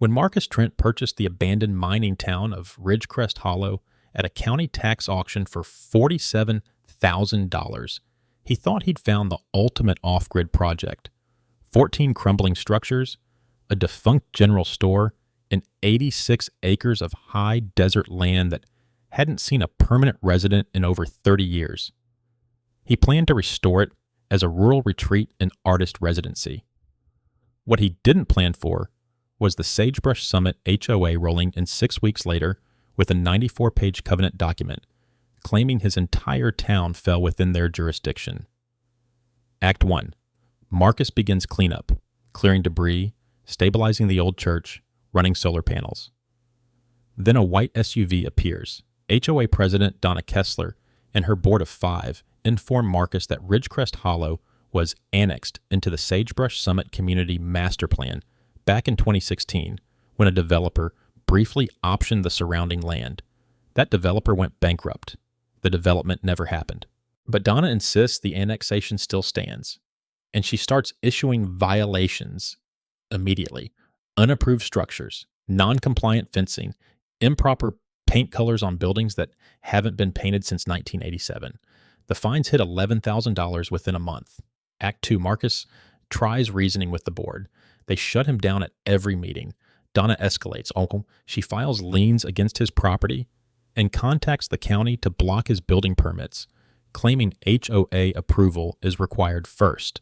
When Marcus Trent purchased the abandoned mining town of Ridgecrest Hollow at a county tax auction for $47,000, he thought he'd found the ultimate off-grid project. 14 crumbling structures, a defunct general store, and 86 acres of high desert land that hadn't seen a permanent resident in over 30 years. He planned to restore it as a rural retreat and artist residency. What he didn't plan for was the Sagebrush Summit HOA rolling in 6 weeks later with a 94-page covenant document claiming his entire town fell within their jurisdiction. Act 1. Marcus begins cleanup, clearing debris, stabilizing the old church, running solar panels. Then a white SUV appears. HOA President Donna Kessler and her board of 5 inform Marcus that Ridgecrest Hollow was annexed into the Sagebrush Summit Community Master Plan back in 2016 when a developer briefly optioned the surrounding land. That developer went bankrupt. The development never happened. But Donna insists the annexation still stands, and she starts issuing violations immediately. Unapproved structures, non-compliant fencing, improper paint colors on buildings that haven't been painted since 1987. The fines hit $11,000 within a month. Act 2, Marcus tries reasoning with the board. They shut him down at every meeting. Donna escalates. She files liens against his property and contacts the county to block his building permits, claiming HOA approval is required first.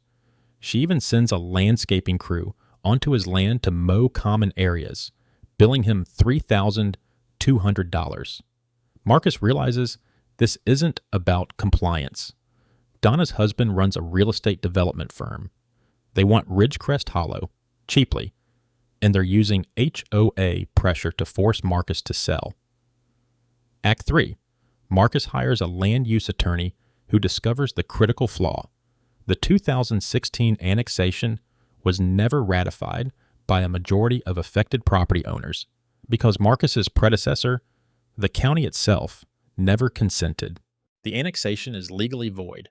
She even sends a landscaping crew onto his land to mow common areas, billing him $3,200. Marcus realizes this isn't about compliance. Donna's husband runs a real estate development firm. They want Ridgecrest Hollow, cheaply, and they're using HOA pressure to force Marcus to sell. Act 3. Marcus hires a land use attorney who discovers the critical flaw. The 2016 annexation was never ratified by a majority of affected property owners because Marcus's predecessor, the county itself, never consented. The annexation is legally void.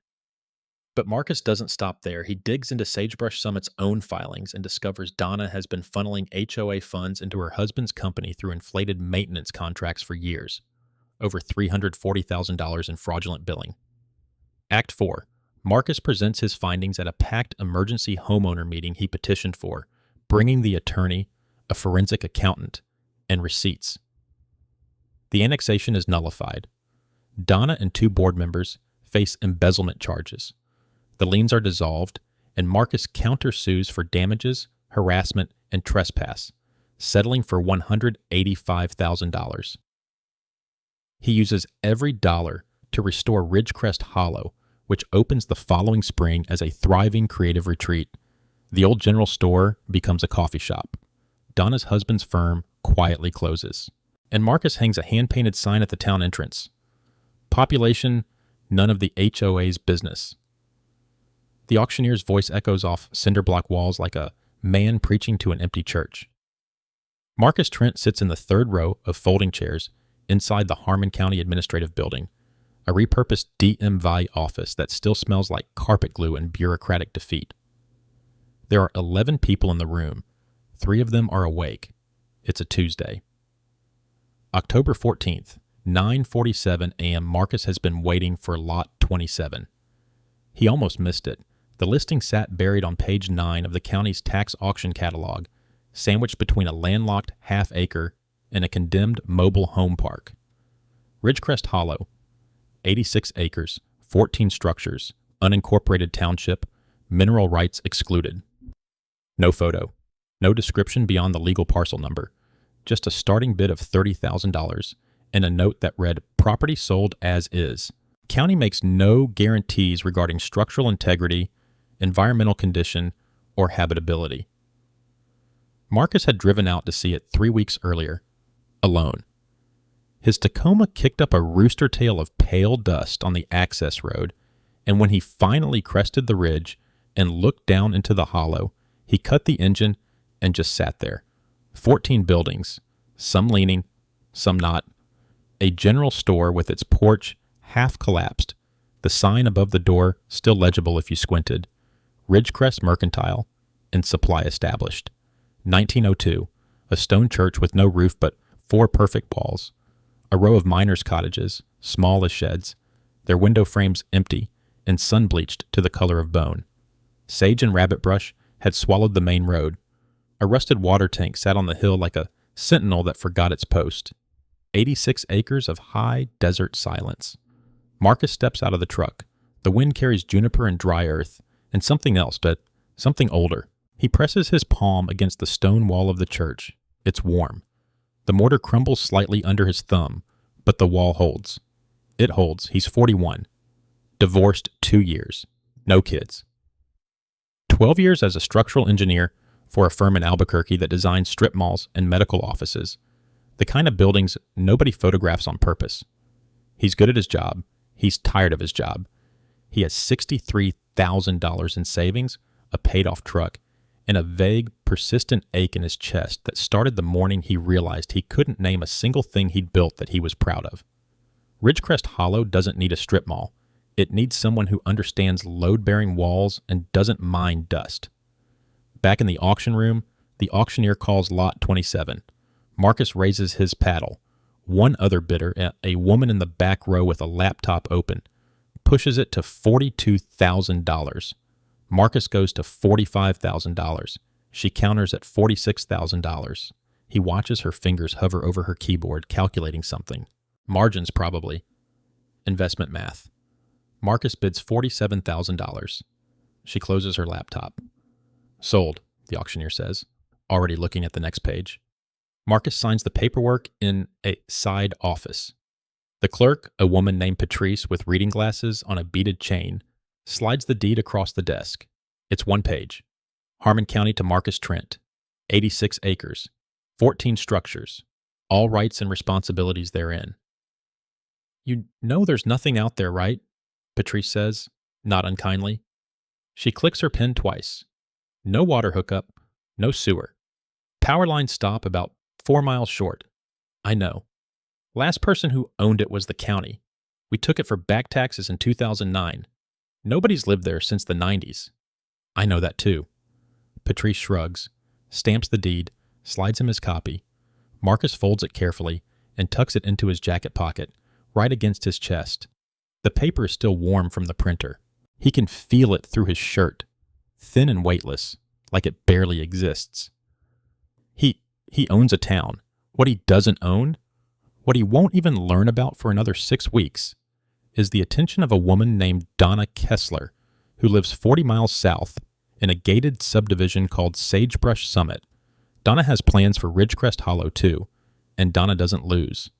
But Marcus doesn't stop there. He digs into Sagebrush Summit's own filings and discovers Donna has been funneling HOA funds into her husband's company through inflated maintenance contracts for years, over $340,000 in fraudulent billing. Act 4. Marcus presents his findings at a packed emergency homeowner meeting he petitioned for, bringing the attorney, a forensic accountant, and receipts. The annexation is nullified. Donna and 2 board members face embezzlement charges. The liens are dissolved, and Marcus countersues for damages, harassment, and trespass, settling for $185,000. He uses every dollar to restore Ridgecrest Hollow, which opens the following spring as a thriving creative retreat. The old general store becomes a coffee shop. Donna's husband's firm quietly closes. And Marcus hangs a hand-painted sign at the town entrance. Population, none of the HOA's business. The auctioneer's voice echoes off cinder block walls like a man preaching to an empty church. Marcus Trent sits in the 3rd row of folding chairs inside the Harmon County Administrative Building, a repurposed DMV office that still smells like carpet glue and bureaucratic defeat. There are 11 people in the room. 3 of them are awake. It's a Tuesday. October 14th, 9:47 a.m. Marcus has been waiting for lot 27. He almost missed it. The listing sat buried on page 9 of the county's tax auction catalog, sandwiched between a landlocked half-acre and a condemned mobile home park. Ridgecrest Hollow, 86 acres, 14 structures, unincorporated township, mineral rights excluded. No photo, no description beyond the legal parcel number, just a starting bid of $30,000 and a note that read, "Property sold as is." County makes no guarantees regarding structural integrity, environmental condition, or habitability. Marcus had driven out to see it 3 weeks earlier, alone. His Tacoma kicked up a rooster tail of pale dust on the access road, and when he finally crested the ridge and looked down into the hollow, he cut the engine and just sat there. 14 buildings, some leaning, some not. A general store with its porch half collapsed, the sign above the door still legible if you squinted. Ridgecrest Mercantile and Supply Established. 1902. a stone church with no roof but 4 perfect walls, a row of miners' cottages, small as sheds, their window frames empty and sun-bleached to the color of bone. Sage and rabbit brush had swallowed the main road. A rusted water tank sat on the hill like a sentinel that forgot its post. 86 acres of high desert silence. Marcus steps out of the truck. The wind carries juniper and dry earth, and something else, but something older. He presses his palm against the stone wall of the church. It's warm. The mortar crumbles slightly under his thumb, but the wall holds. It holds. He's 41. Divorced 2 years. No kids. 12 years as a structural engineer for a firm in Albuquerque that designs strip malls and medical offices. The kind of buildings nobody photographs on purpose. He's good at his job. He's tired of his job. He has $63,000 in savings, a paid-off truck, and a vague, persistent ache in his chest that started the morning he realized he couldn't name a single thing he'd built that he was proud of. Ridgecrest Hollow doesn't need a strip mall. It needs someone who understands load-bearing walls and doesn't mind dust. Back in the auction room, the auctioneer calls lot 27. Marcus raises his paddle. One other bidder, a woman in the back row with a laptop open, pushes it to $42,000. Marcus goes to $45,000. She counters at $46,000. He watches her fingers hover over her keyboard, calculating something. Margins, probably. Investment math. Marcus bids $47,000. She closes her laptop. Sold, the auctioneer says, already looking at the next page. Marcus signs the paperwork in a side office. The clerk, a woman named Patrice with reading glasses on a beaded chain, slides the deed across the desk. It's 1 page. Harmon County to Marcus Trent. 86 acres. 14 structures. All rights and responsibilities therein. You know there's nothing out there, right? Patrice says, not unkindly. She clicks her pen twice. No water hookup, no sewer. Power lines stop about 4 miles short. I know. Last person who owned it was the county. We took it for back taxes in 2009. Nobody's lived there since the 90s. I know that too. Patrice shrugs, stamps the deed, slides him his copy. Marcus folds it carefully and tucks it into his jacket pocket, right against his chest. The paper is still warm from the printer. He can feel it through his shirt, thin and weightless, like it barely exists. He owns a town. What he doesn't own, what he won't even learn about for another 6 weeks, is the attention of a woman named Donna Kessler, who lives 40 miles south in a gated subdivision called Sagebrush Summit. Donna has plans for Ridgecrest Hollow too, and Donna doesn't lose.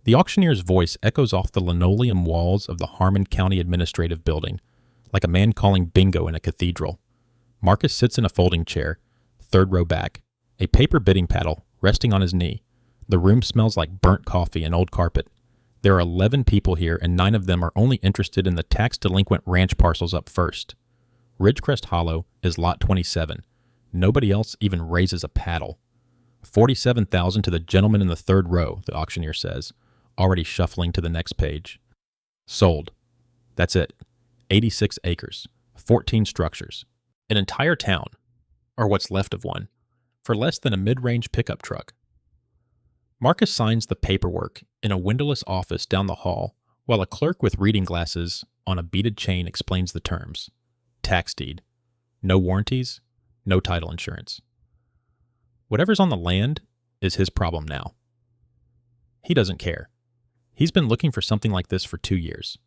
The auctioneer's voice echoes off the linoleum walls of the Harmon County Administrative Building, like a man calling bingo in a cathedral. Marcus sits in a folding chair, 3rd row back, a paper bidding paddle resting on his knee. The room smells like burnt coffee and old carpet. There are 11 people here, and 9 of them are only interested in the tax-delinquent ranch parcels up first. Ridgecrest Hollow is lot 27. Nobody else even raises a paddle. $47,000 to the gentleman in the 3rd row, the auctioneer says, already shuffling to the next page. Sold. That's it. 86 acres. 14 structures. An entire town, or what's left of one, for less than a mid-range pickup truck. Marcus signs the paperwork in a windowless office down the hall while a clerk with reading glasses on a beaded chain explains the terms. Tax deed. No warranties, no title insurance. Whatever's on the land is his problem now. He doesn't care. He's been looking for something like this for 2 years.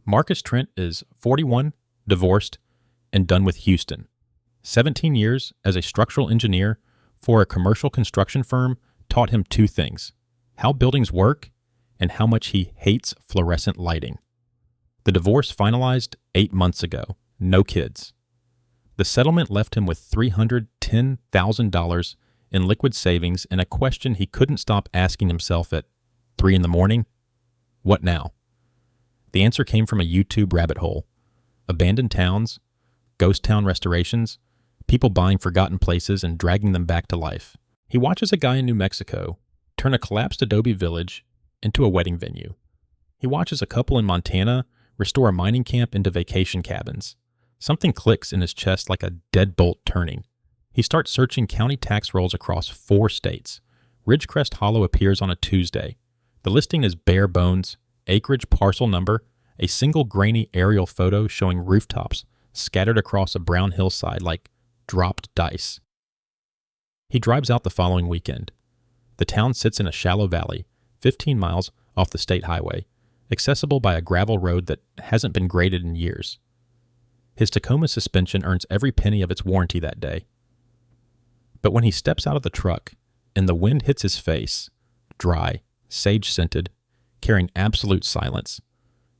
Marcus Trent is 41, divorced, and done with Houston. 17 years as a structural engineer for a commercial construction firm taught him 2 things: how buildings work and how much he hates fluorescent lighting. The divorce finalized 8 months ago. No kids. The settlement left him with $310,000 in liquid savings and a question he couldn't stop asking himself at 3 in the morning. What now? The answer came from a YouTube rabbit hole. Abandoned towns, ghost town restorations, people buying forgotten places and dragging them back to life. He watches a guy in New Mexico turn a collapsed adobe village into a wedding venue. He watches a couple in Montana restore a mining camp into vacation cabins. Something clicks in his chest like a deadbolt turning. He starts searching county tax rolls across 4 states. Ridgecrest Hollow appears on a Tuesday. The listing is bare bones, acreage, parcel number, a single grainy aerial photo showing rooftops scattered across a brown hillside like dropped dice. He drives out the following weekend. The town sits in a shallow valley, 15 miles off the state highway, accessible by a gravel road that hasn't been graded in years. His Tacoma suspension earns every penny of its warranty that day. But when he steps out of the truck and the wind hits his face, dry, sage-scented, carrying absolute silence,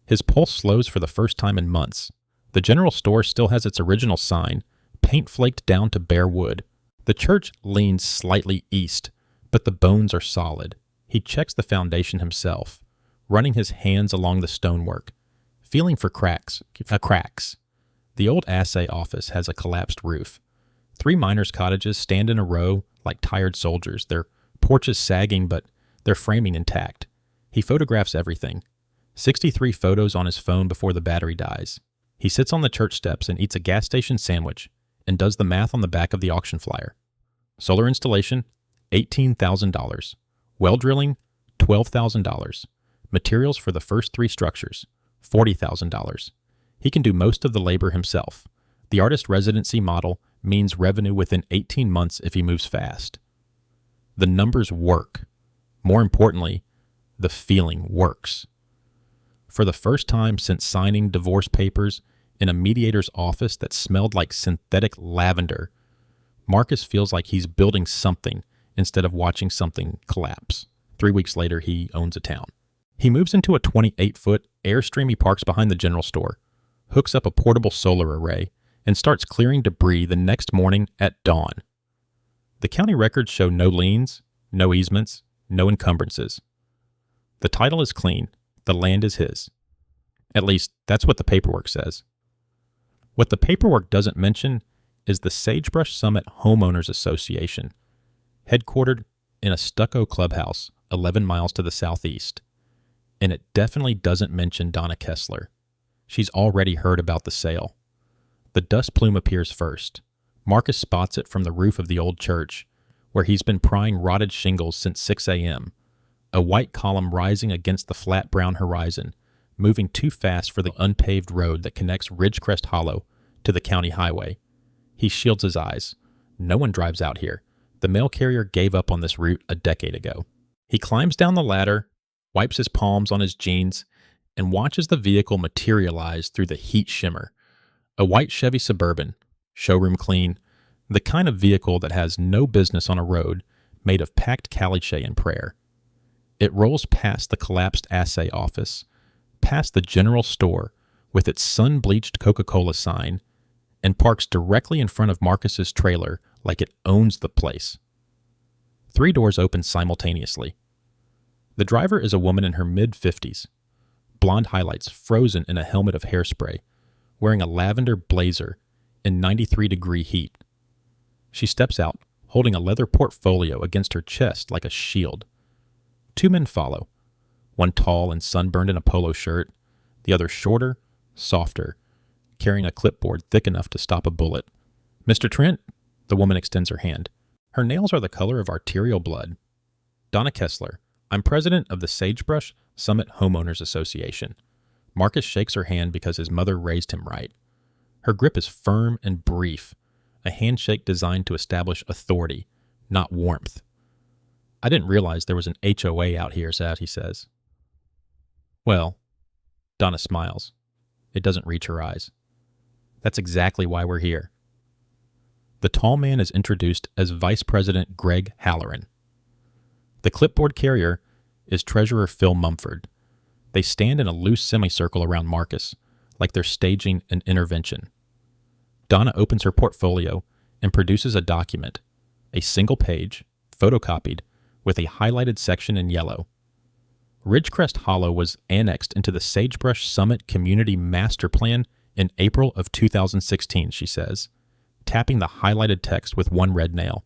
his pulse slows for the first time in months. The general store still has its original sign, paint flaked down to bare wood. The church leans slightly east, but the bones are solid. He checks the foundation himself, running his hands along the stonework, feeling for cracks. The old assay office has a collapsed roof. 3 miners' cottages stand in a row like tired soldiers, their porches sagging but their framing intact. He photographs everything. 63 photos on his phone before the battery dies. He sits on the church steps and eats a gas station sandwich and does the math on the back of the auction flyer. Solar installation, $18,000. Well drilling, $12,000. Materials for the first 3 structures, $40,000. He can do most of the labor himself. The artist residency model means revenue within 18 months if he moves fast. The numbers work. More importantly, the feeling works. For the first time since signing divorce papers in a mediator's office that smelled like synthetic lavender, Marcus feels like he's building something instead of watching something collapse. 3 weeks later, he owns a town. He moves into a 28-foot Airstream he parks behind the general store, hooks up a portable solar array, and starts clearing debris the next morning at dawn. The county records show no liens, no easements, no encumbrances. The title is clean. The land is his. At least, that's what the paperwork says. What the paperwork doesn't mention is the Sagebrush Summit Homeowners Association, headquartered in a stucco clubhouse 11 miles to the southeast. And it definitely doesn't mention Donna Kessler. She's already heard about the sale. The dust plume appears first. Marcus spots it from the roof of the old church, where he's been prying rotted shingles since 6 a.m., a white column rising against the flat brown horizon, moving too fast for the unpaved road that connects Ridgecrest Hollow to the county highway. He shields his eyes. No one drives out here. The mail carrier gave up on this route a decade ago. He climbs down the ladder, wipes his palms on his jeans, and watches the vehicle materialize through the heat shimmer. A white Chevy Suburban, showroom clean, the kind of vehicle that has no business on a road made of packed caliche and prayer. It rolls past the collapsed assay office, past the general store with its sun-bleached Coca-Cola sign, and parks directly in front of Marcus's trailer like it owns the place. 3 doors open simultaneously. The driver is a woman in her mid-50s, blonde highlights frozen in a helmet of hairspray, wearing a lavender blazer in 93-degree heat. She steps out, holding a leather portfolio against her chest like a shield. 2 men follow, one tall and sunburned in a polo shirt, the other shorter, softer, carrying a clipboard thick enough to stop a bullet. "Mr. Trent?" The woman extends her hand. Her nails are the color of arterial blood. "Donna Kessler. I'm president of the Sagebrush Summit Homeowners Association." Marcus shakes her hand because his mother raised him right. Her grip is firm and brief, a handshake designed to establish authority, not warmth. "I didn't realize there was an HOA out here," he says. "Well," Donna smiles. It doesn't reach her eyes. "That's exactly why we're here." The tall man is introduced as Vice President Greg Halloran. The clipboard carrier is Treasurer Phil Mumford. They stand in a loose semicircle around Marcus, like they're staging an intervention. Donna opens her portfolio and produces a document, a single page, photocopied, with a highlighted section in yellow. Ridgecrest Hollow was annexed into the Sagebrush Summit Community Master Plan in April of 2016, she says, tapping the highlighted text with one red nail,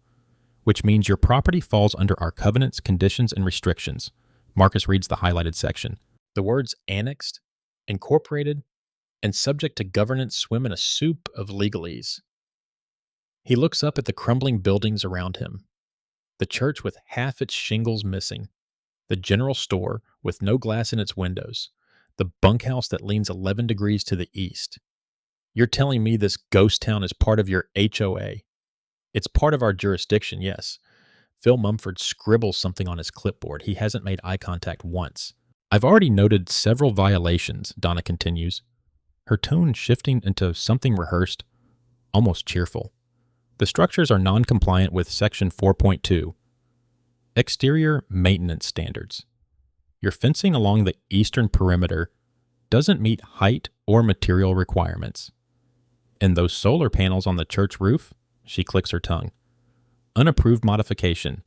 "which means your property falls under our covenants, conditions, and restrictions." Marcus reads the highlighted section. The words annexed, incorporated, and subject to governance swim in a soup of legalese. He looks up at the crumbling buildings around him. The church with half its shingles missing, the general store with no glass in its windows, the bunkhouse that leans 11 degrees to the east. You're telling me this ghost town is part of your HOA? It's part of our jurisdiction, yes. Phil Mumford scribbles something on his clipboard. He hasn't made eye contact once. I've already noted several violations, Donna continues, her tone shifting into something rehearsed, almost cheerful. The structures are non-compliant with Section 4.2, Exterior Maintenance Standards. Your fencing along the eastern perimeter doesn't meet height or material requirements. And those solar panels on the church roof, she clicks her tongue. Unapproved modification,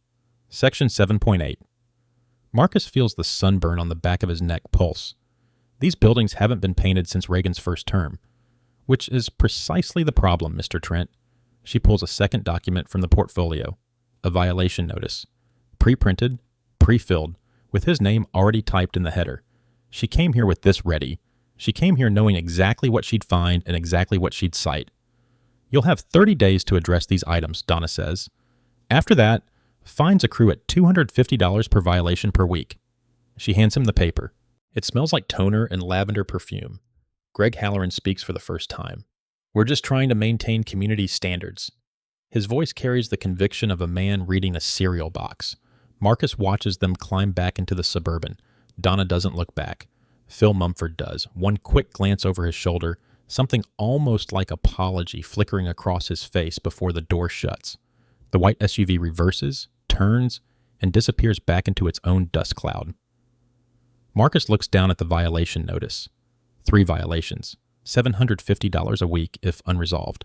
Section 7.8. Marcus feels the sunburn on the back of his neck pulse. These buildings haven't been painted since Reagan's first term, which is precisely the problem, Mr. Trent. She pulls a second document from the portfolio, a violation notice, pre-printed, pre-filled, with his name already typed in the header. She came here with this ready. She came here knowing exactly what she'd find and exactly what she'd cite. You'll have 30 days to address these items, Donna says. After that, fines accrue at $250 per violation per week. She hands him the paper. It smells like toner and lavender perfume. Greg Halloran speaks for the first time. We're just trying to maintain community standards. His voice carries the conviction of a man reading a cereal box. Marcus watches them climb back into the Suburban. Donna doesn't look back. Phil Mumford does. One quick glance over his shoulder, something almost like apology flickering across his face before the door shuts. The white SUV reverses, turns, and disappears back into its own dust cloud. Marcus looks down at the violation notice. 3 violations, $750 a week if unresolved.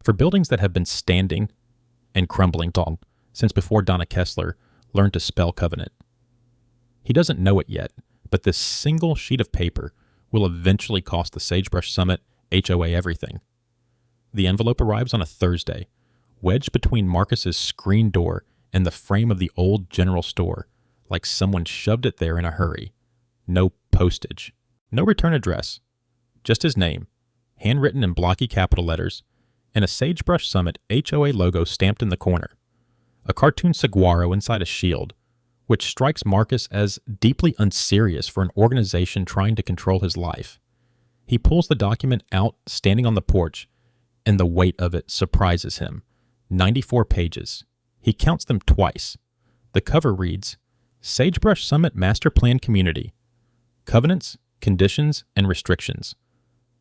For buildings that have been standing and crumbling tall since before Donna Kessler learned to spell covenant. He doesn't know it yet, but this single sheet of paper will eventually cost the Sagebrush Summit HOA everything. The envelope arrives on a Thursday, wedged between Marcus's screen door and the frame of the old general store, like someone shoved it there in a hurry. No postage, no return address, just his name, handwritten in blocky capital letters, and a Sagebrush Summit HOA logo stamped in the corner. A cartoon saguaro inside a shield, which strikes Marcus as deeply unserious for an organization trying to control his life. He pulls the document out standing on the porch, and the weight of it surprises him. 94 pages. He counts them twice. The cover reads, Sagebrush Summit Master Plan Community. Covenants, Conditions, and Restrictions.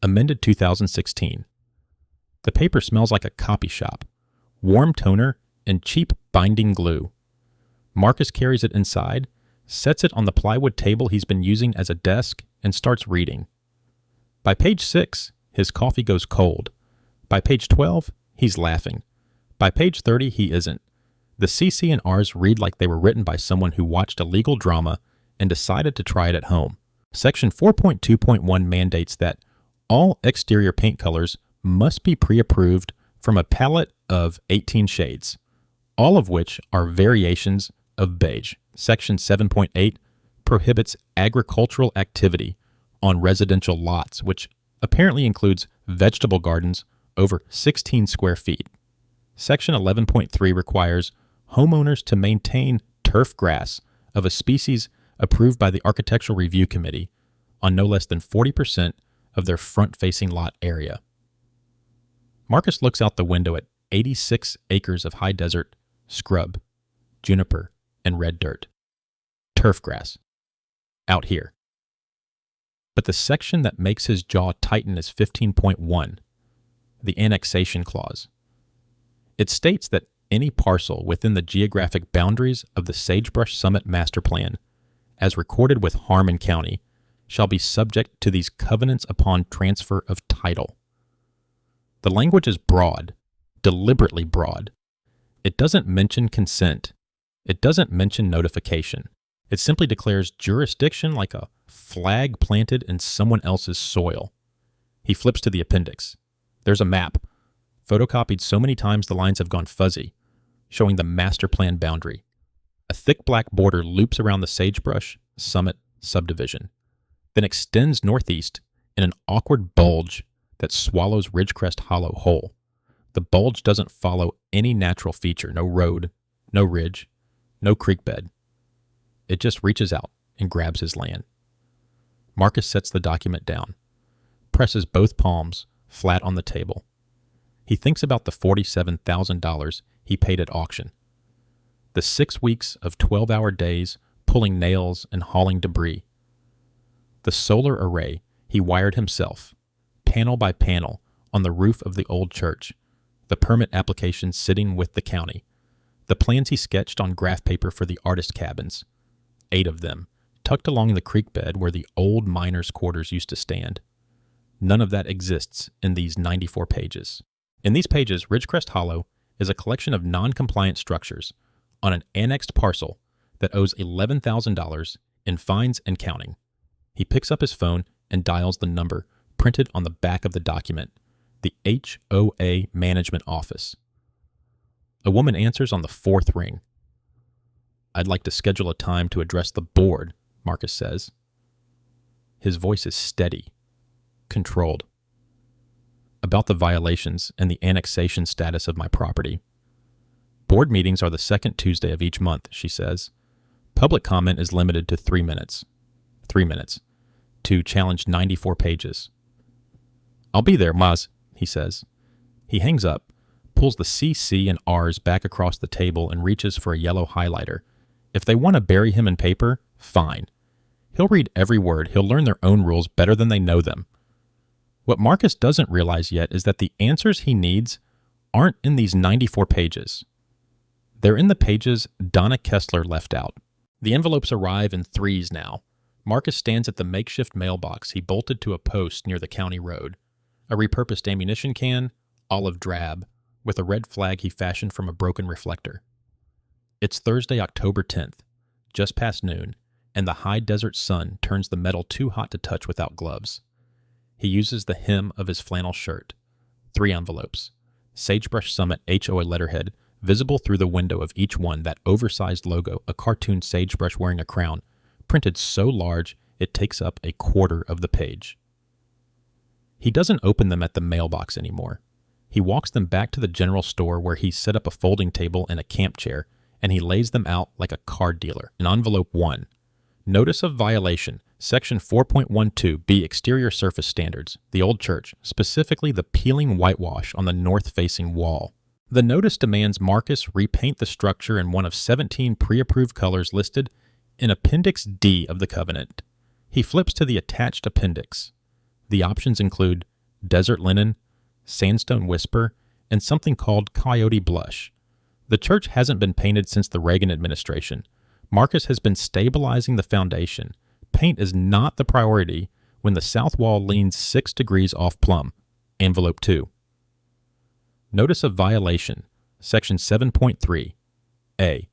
Amended 2016. The paper smells like a copy shop. Warm toner and cheap binding glue. Marcus carries it inside, sets it on the plywood table he's been using as a desk, and starts reading. By page 6, his coffee goes cold. By page 12, he's laughing. By page 30, he isn't. The CC and Rs read like they were written by someone who watched a legal drama and decided to try it at home. Section 4.2.1 mandates that all exterior paint colors must be pre-approved from a palette of 18 shades, all of which are variations of beige. Section 7.8 prohibits agricultural activity on residential lots, which apparently includes vegetable gardens over 16 square feet. Section 11.3 requires homeowners to maintain turf grass of a species approved by the Architectural Review Committee on no less than 40% of their front-facing lot area. Marcus looks out the window at 86 acres of high desert, scrub, juniper, and red dirt. Turf grass. Out here. But the section that makes his jaw tighten is 15.1, the annexation clause. It states that any parcel within the geographic boundaries of the Sagebrush Summit Master Plan, as recorded with Harmon County, shall be subject to these covenants upon transfer of title. The language is broad, deliberately broad. It doesn't mention consent. It doesn't mention notification. It simply declares jurisdiction like a flag planted in someone else's soil. He flips to the appendix. There's a map, photocopied so many times the lines have gone fuzzy, showing the master plan boundary. A thick black border loops around the Sagebrush Summit subdivision, then extends northeast in an awkward bulge that swallows Ridgecrest Hollow whole. The bulge doesn't follow any natural feature, no road, no ridge, no creek bed. It just reaches out and grabs his land. Marcus sets the document down, presses both palms flat on the table. He thinks about the $47,000 he paid at auction, the 6 weeks of 12-hour days pulling nails and hauling debris, the solar array he wired himself, panel by panel, on the roof of the old church, the permit application sitting with the county, the plans he sketched on graph paper for the artist cabins, 8 of them, tucked along the creek bed where the old miners' quarters used to stand. None of that exists in these 94 pages. In these pages, Ridgecrest Hollow is a collection of non-compliant structures on an annexed parcel that owes $11,000 in fines and counting. He picks up his phone and dials the number printed on the back of the document, the HOA Management Office. A woman answers on the 4th ring. "I'd like to schedule a time to address the board," Marcus says. His voice is steady, controlled. "About the violations and the annexation status of my property." "Board meetings are the 2nd Tuesday of each month," she says. "Public comment is limited to 3 minutes. 3 minutes. To challenge 94 pages." "I'll be there, Maz," he says. He hangs up, pulls the CC and R's back across the table and reaches for a yellow highlighter. If they want to bury him in paper, fine. He'll read every word. He'll learn their own rules better than they know them. What Marcus doesn't realize yet is that the answers he needs aren't in these 94 pages. They're in the pages Donna Kessler left out. The envelopes arrive in threes now. Marcus stands at the makeshift mailbox he bolted to a post near the county road. A repurposed ammunition can, olive drab, with a red flag he fashioned from a broken reflector. It's Thursday, October 10th, just past noon, and the high desert sun turns the metal too hot to touch without gloves. He uses the hem of his flannel shirt. 3 envelopes. Sagebrush Summit HOA letterhead, visible through the window of each one, that oversized logo, a cartoon sagebrush wearing a crown, printed so large it takes up a quarter of the page. He doesn't open them at the mailbox anymore. He walks them back to the general store where he's set up a folding table and a camp chair, and he lays them out like a card dealer. In envelope 1, Notice of Violation, Section 4.12B, Exterior Surface Standards, the old church, specifically the peeling whitewash on the north-facing wall. The notice demands Marcus repaint the structure in one of 17 pre-approved colors listed in Appendix D of the covenant. He flips to the attached appendix. The options include desert linen, sandstone whisper, and something called coyote blush. The church hasn't been painted since the Reagan administration. Marcus has been stabilizing the foundation. Paint is not the priority when the south wall leans 6 degrees off plumb. Envelope 2. Notice of Violation, Section 7.3. A.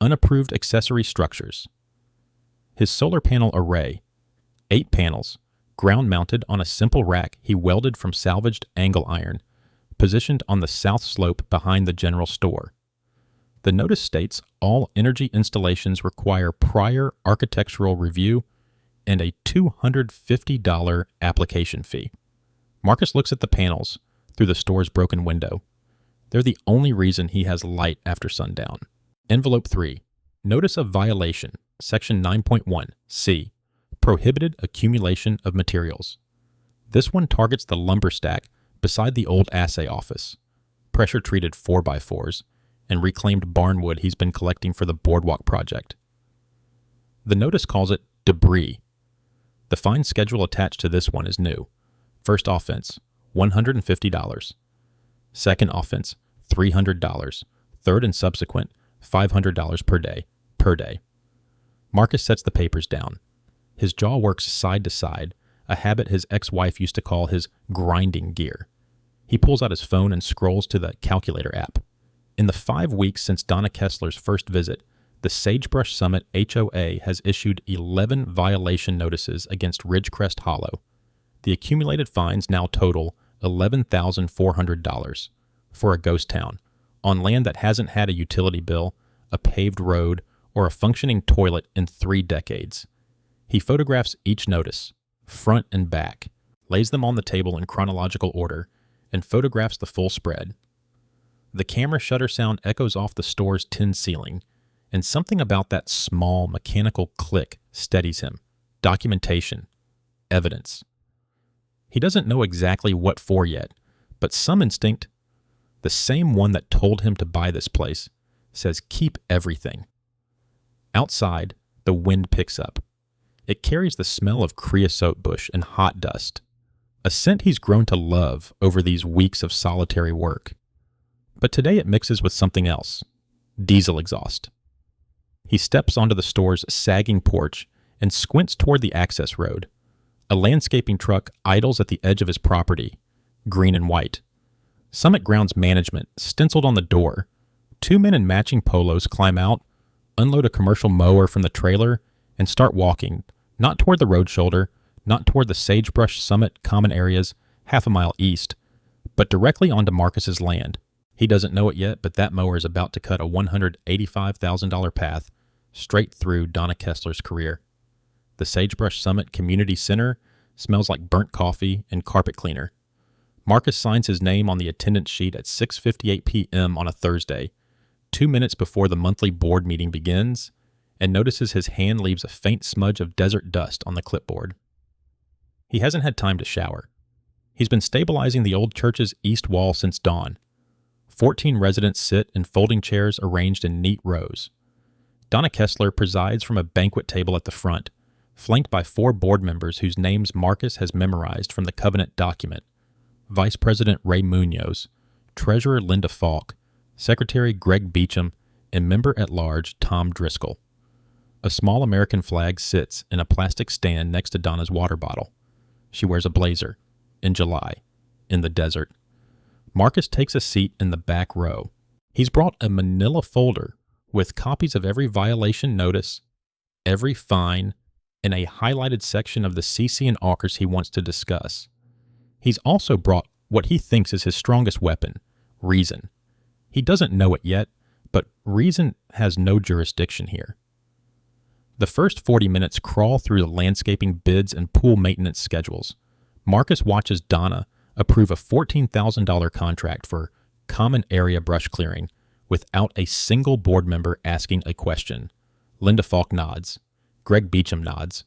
Unapproved accessory structures. His solar panel array, 8 panels, ground-mounted on a simple rack he welded from salvaged angle iron, positioned on the south slope behind the general store. The notice states all energy installations require prior architectural review and a $250 application fee. Marcus looks at the panels through the store's broken window. They're the only reason he has light after sundown. Envelope 3. Notice of Violation, Section 9.1, C. Prohibited accumulation of materials. This one targets the lumber stack beside the old assay office, pressure-treated 4x4s, and reclaimed barnwood he's been collecting for the boardwalk project. The notice calls it debris. The fine schedule attached to this one is new. First offense, $150. Second offense, $300. Third and subsequent, $500 per day. Marcus sets the papers down. His jaw works side to side, a habit his ex-wife used to call his grinding gear. He pulls out his phone and scrolls to the calculator app. In the 5 weeks since Donna Kessler's first visit, the Sagebrush Summit HOA has issued 11 violation notices against Ridgecrest Hollow. The accumulated fines now total $11,400 for a ghost town on land that hasn't had a utility bill, a paved road, or a functioning toilet in 3 decades. He photographs each notice, front and back, lays them on the table in chronological order, and photographs the full spread. The camera shutter sound echoes off the store's tin ceiling, and something about that small mechanical click steadies him. Documentation. Evidence. He doesn't know exactly what for yet, but some instinct, the same one that told him to buy this place, says keep everything. Outside, the wind picks up. It carries the smell of creosote bush and hot dust, a scent he's grown to love over these weeks of solitary work. But today it mixes with something else, diesel exhaust. He steps onto the store's sagging porch and squints toward the access road. A landscaping truck idles at the edge of his property, green and white. Summit Grounds Management stenciled on the door. 2 men in matching polos climb out, unload a commercial mower from the trailer, and start walking, not toward the road shoulder, not toward the Sagebrush Summit common areas half a mile east, but directly onto Marcus's land. He doesn't know it yet, but that mower is about to cut a $185,000 path straight through Donna Kessler's career. The Sagebrush Summit Community Center smells like burnt coffee and carpet cleaner. Marcus signs his name on the attendance sheet at 6:58 p.m. on a Thursday, 2 minutes before the monthly board meeting begins, and notices his hand leaves a faint smudge of desert dust on the clipboard. He hasn't had time to shower. He's been stabilizing the old church's east wall since dawn. 14 residents sit in folding chairs arranged in neat rows. Donna Kessler presides from a banquet table at the front, flanked by 4 board members whose names Marcus has memorized from the covenant document: Vice President Ray Munoz, Treasurer Linda Falk, Secretary Greg Beecham, and Member-at-Large Tom Driscoll. A small American flag sits in a plastic stand next to Donna's water bottle. She wears a blazer. In July. In the desert. Marcus takes a seat in the back row. He's brought a manila folder with copies of every violation notice, every fine, and a highlighted section of the CC and AUKUS he wants to discuss. He's also brought what he thinks is his strongest weapon, reason. He doesn't know it yet, but reason has no jurisdiction here. The first 40 minutes crawl through the landscaping bids and pool maintenance schedules. Marcus watches Donna approve a $14,000 contract for common area brush clearing without a single board member asking a question. Linda Falk nods. Greg Beecham nods.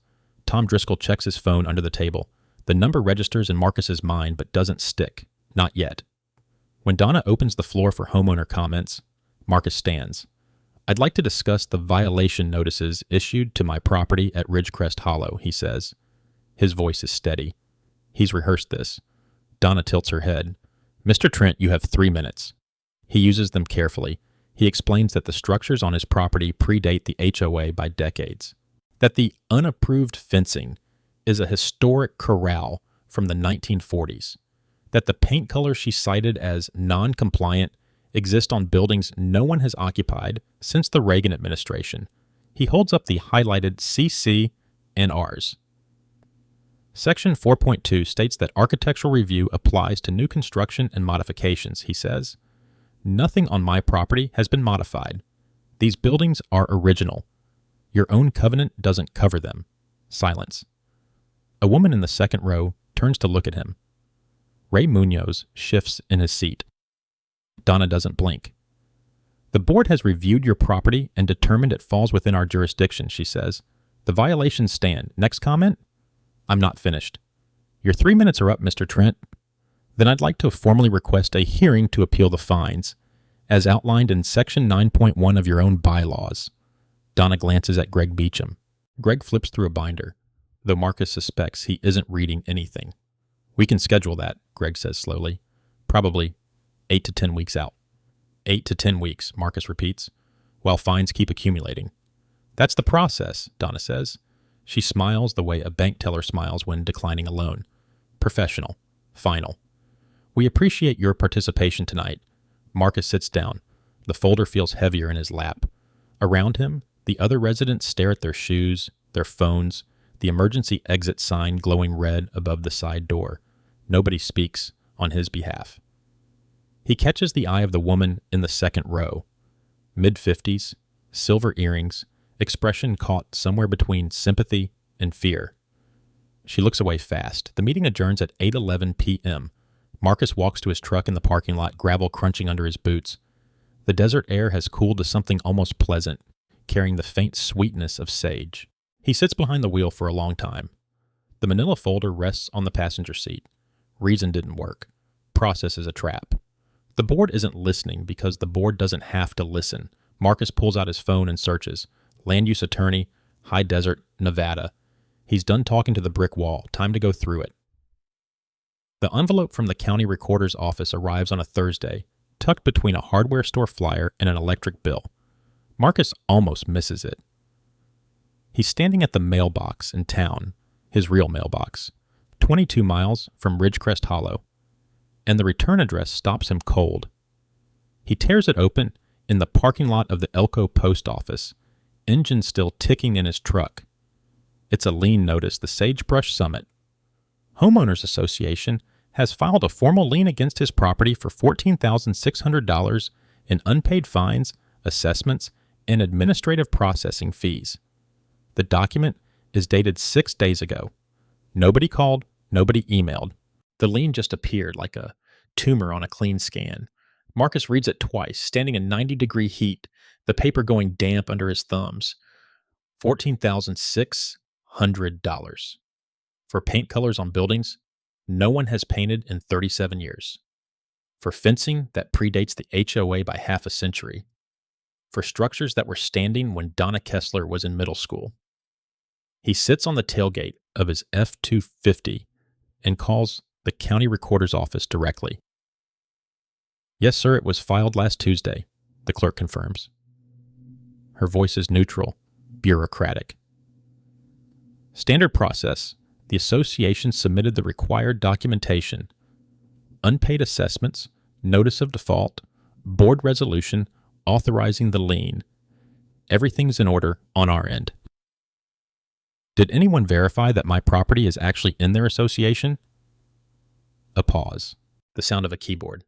Tom Driscoll checks his phone under the table. The number registers in Marcus's mind but doesn't stick. Not yet. When Donna opens the floor for homeowner comments, Marcus stands. I'd like to discuss the violation notices issued to my property at Ridgecrest Hollow, he says. His voice is steady. He's rehearsed this. Donna tilts her head. Mr. Trent, you have 3 minutes. He uses them carefully. He explains that the structures on his property predate the HOA by decades. That the unapproved fencing is a historic corral from the 1940s. That the paint colors she cited as non-compliant exist on buildings no one has occupied since the Reagan administration. He holds up the highlighted CC and Rs. Section 4.2 states that architectural review applies to new construction and modifications, he says. Nothing on my property has been modified. These buildings are original. Your own covenant doesn't cover them. Silence. A woman in the second row turns to look at him. Ray Munoz shifts in his seat. Donna doesn't blink. The board has reviewed your property and determined it falls within our jurisdiction, she says. The violations stand. Next comment? I'm not finished. Your 3 minutes are up, Mr. Trent. Then I'd like to formally request a hearing to appeal the fines, as outlined in Section 9.1 of your own bylaws. Donna glances at Greg Beecham. Greg flips through a binder, though Marcus suspects he isn't reading anything. We can schedule that, Greg says slowly. Probably 8 to 10 weeks out. 8 to 10 weeks, Marcus repeats, while fines keep accumulating. That's the process, Donna says. She smiles the way a bank teller smiles when declining a loan. Professional. Final. We appreciate your participation tonight. Marcus sits down. The folder feels heavier in his lap. Around him, the other residents stare at their shoes, their phones, the emergency exit sign glowing red above the side door. Nobody speaks on his behalf. He catches the eye of the woman in the second row. Mid-50s, silver earrings, expression caught somewhere between sympathy and fear. She looks away fast. The meeting adjourns at 8:11 p.m. Marcus walks to his truck in the parking lot, gravel crunching under his boots. The desert air has cooled to something almost pleasant, carrying the faint sweetness of sage. He sits behind the wheel for a long time. The manila folder rests on the passenger seat. Reason didn't work. Process is a trap. The board isn't listening because the board doesn't have to listen. Marcus pulls out his phone and searches. Land use attorney, high desert, Nevada. He's done talking to the brick wall. Time to go through it. The envelope from the county recorder's office arrives on a Thursday, tucked between a hardware store flyer and an electric bill. Marcus almost misses it. He's standing at the mailbox in town, his real mailbox, 22 miles from Ridgecrest Hollow, and the return address stops him cold. He tears it open in the parking lot of the Elko post office, engine still ticking in his truck. It's a lien notice, the Sagebrush Summit. Homeowners Association has filed a formal lien against his property for $14,600 in unpaid fines, assessments, and administrative processing fees. The document is dated 6 days ago. Nobody called, nobody emailed. The lien just appeared like a tumor on a clean scan. Marcus reads it twice, standing in 90-degree heat, the paper going damp under his thumbs. $14,600. For paint colors on buildings no one has painted in 37 years. For fencing that predates the HOA by half a century. For structures that were standing when Donna Kessler was in middle school. He sits on the tailgate of his F-250 and calls the county recorder's office directly. Yes, sir, it was filed last Tuesday, the clerk confirms. Her voice is neutral, bureaucratic. Standard process. The association submitted the required documentation, unpaid assessments, notice of default, board resolution authorizing the lien. Everything's in order on our end. Did anyone verify that my property is actually in their association? A pause. The sound of a keyboard.